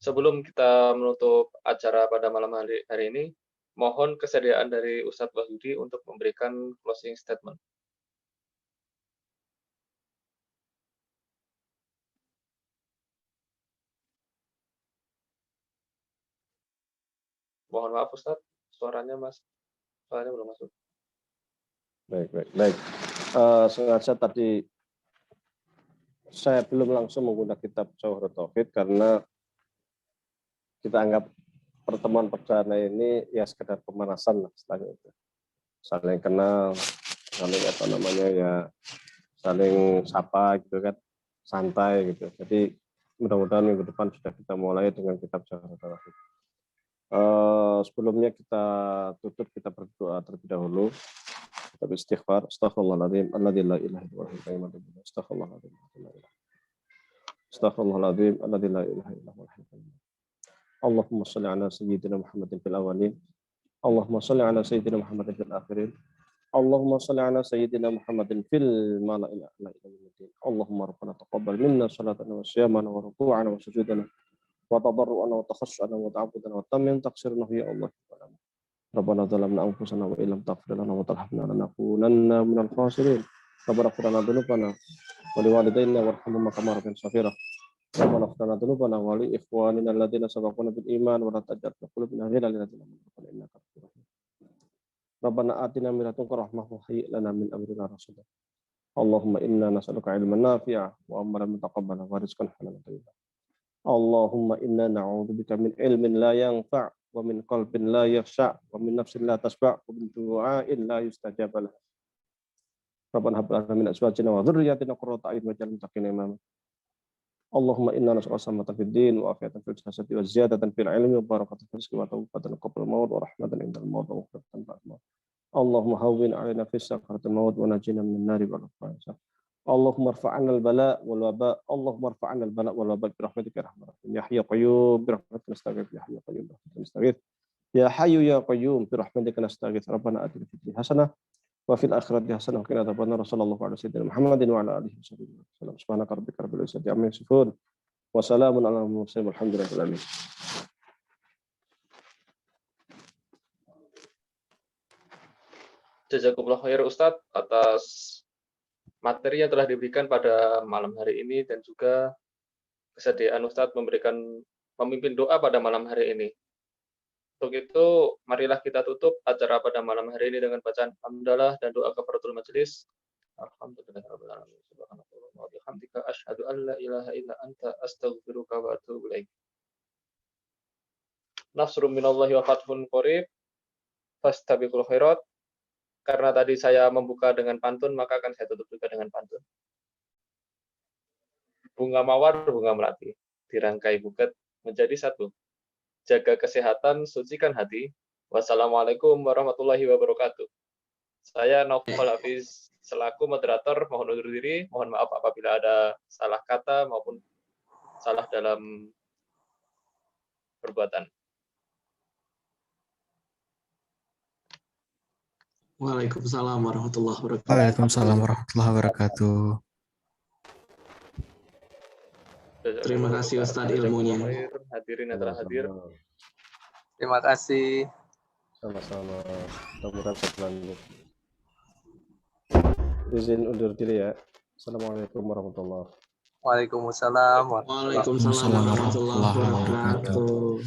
Sebelum kita menutup acara pada malam hari ini, mohon kesediaan dari Ustadz Wahyudi untuk memberikan closing statement. Mohon maaf Ustadz, suaranya belum masuk.
Baik. Sengaja tadi saya belum langsung menggunakan kitab Jawharut Tauhid karena kita anggap pertemuan perdana ini ya sekedar pemanasan lah istilahnya itu. Saling kenal, saling sapa gitu kan, santai gitu. Jadi mudah-mudahan minggu depan sudah kita mulai dengan kitab Jawharut Tauhid. Sebelumnya kita tutup, kita berdoa terlebih dahulu. Kita beristighfar. Astaghfirullahaladzim. Alladzi la ilaha illa huwal hayyul qayyum. Astaghfirullahaladzim. Astaghfirullahaladzim. Alladzi la ilaha illa huwal hayyul qayyum. Allahumma shalli ala sayyidina Muhammadin fil awwalin. Allahumma shalli ala sayyidina Muhammadin fil akhirin. Allahumma shalli ala sayyidina Muhammadin fil mala'il a'la ila yaumil. Allahumma rabbana taqabbal minna salatana wa siyamana wa ruku'ana wa sujudana wa tadarru'ana wa takhashshu'ana wa ta'abbudana wa tammin taqsirna ya Allah. Rabbana zalamna anfusana wa illam taghfir lana wa tarhamna lanakunanna minal khasirin. Rabbana ighfir lana dhunubana wa liwalidayna warhamhuma kama rabbayana shaghira. Rabbana ighfir lana dhunubana wa li ikhwanina alladziina sabaquna bil iman wa la taj'al fi qulubina ghillan lil ladzina amanu innaka ghafurur rahim. Rabbana atina min ladunka rahmah wa hayyi' lana min amrina rashada. Allahumma inna nas'aluka 'ilman nafi'a wa amalan mutaqabbalan wa rizqan halalan thayyiban. Allahumma inna na'udzubika min ilmin la yanfa' wa min qalbin la yakhsha' wa min nafsin la tasba' wa min du'ain la yustajab lah. Rabbana hab lana min azwajina wa dhurriyyatina qurrata a'yun waj'alna lil muttaqina imama. Allahumma inna nas'aluka salamatan fid din wa afiyatan fil jasadi wa ziyadatan fil ilmi wa barakatan fil rizqi wa tawbatan qabla al-maut wa rahmatan indal maut wa ukhbatan ba'da al-maut. Allahumma hawwin 'alaina fi sakaratil maut wa najina minan nari wal fahsha. Allahumma rfa'na al-bala wal waba. Allahumma rfa'na al-bala wal waba bi rahmatika ya arhamar rahimin. Ya hayyu qayyum bi rahmatika nastaghith. Ya hayyu qayyum bi rahmatika nastaghith. Ya hayyu ya qayyum bi rahmatika nastaghith. Rabbana atina fid dunya hasanah wa fil akhirati hasanah wa qina adzabannar. Sallallahu alaihi wasallam Muhammadin wa ala alihi wasallam. Subhanaka rabbika rabbil izzati amma yasifun wa salamun alal mursalin walhamdulillahi rabbil alamin.
Jazakumullah khair Ustadz atas materi yang telah diberikan pada malam hari ini dan juga kesediaan Ustadz memimpin doa pada malam hari ini. Untuk itu, marilah kita tutup acara pada malam hari ini dengan bacaan hamdalah dan doa kafaratul majelis. Alhamdulillahirabbil alamin. Subhanallahi wa bihamdika asyhadu an la ilaha illa anta astaghfiruka wa atubu ilaik. Nasrun minallahi wa fathun qarib. Fastabiqul khairat. Karena tadi saya membuka dengan pantun, maka akan saya tutup juga dengan pantun. Bunga mawar, bunga melati, dirangkai buket menjadi satu. Jaga kesehatan, sucikan hati. Wassalamualaikum warahmatullahi wabarakatuh. Saya Naufal Hafiz selaku moderator, mohon undur diri. Mohon maaf apabila ada salah kata maupun salah dalam perbuatan.
Waalaikumsalam warahmatullahi wabarakatuh.
Waalaikumsalam warahmatullahi wabarakatuh.
Terima kasih Ustadz ilmunya.
Hadirin yang telah hadir.
Terima kasih.
Sama-sama. Mudah-mudahan selalu. Izin undur diri ya. Assalamualaikum warahmatullahi wabarakatuh.
Waalaikumsalam.
Waalaikumsalam warahmatullahi wabarakatuh.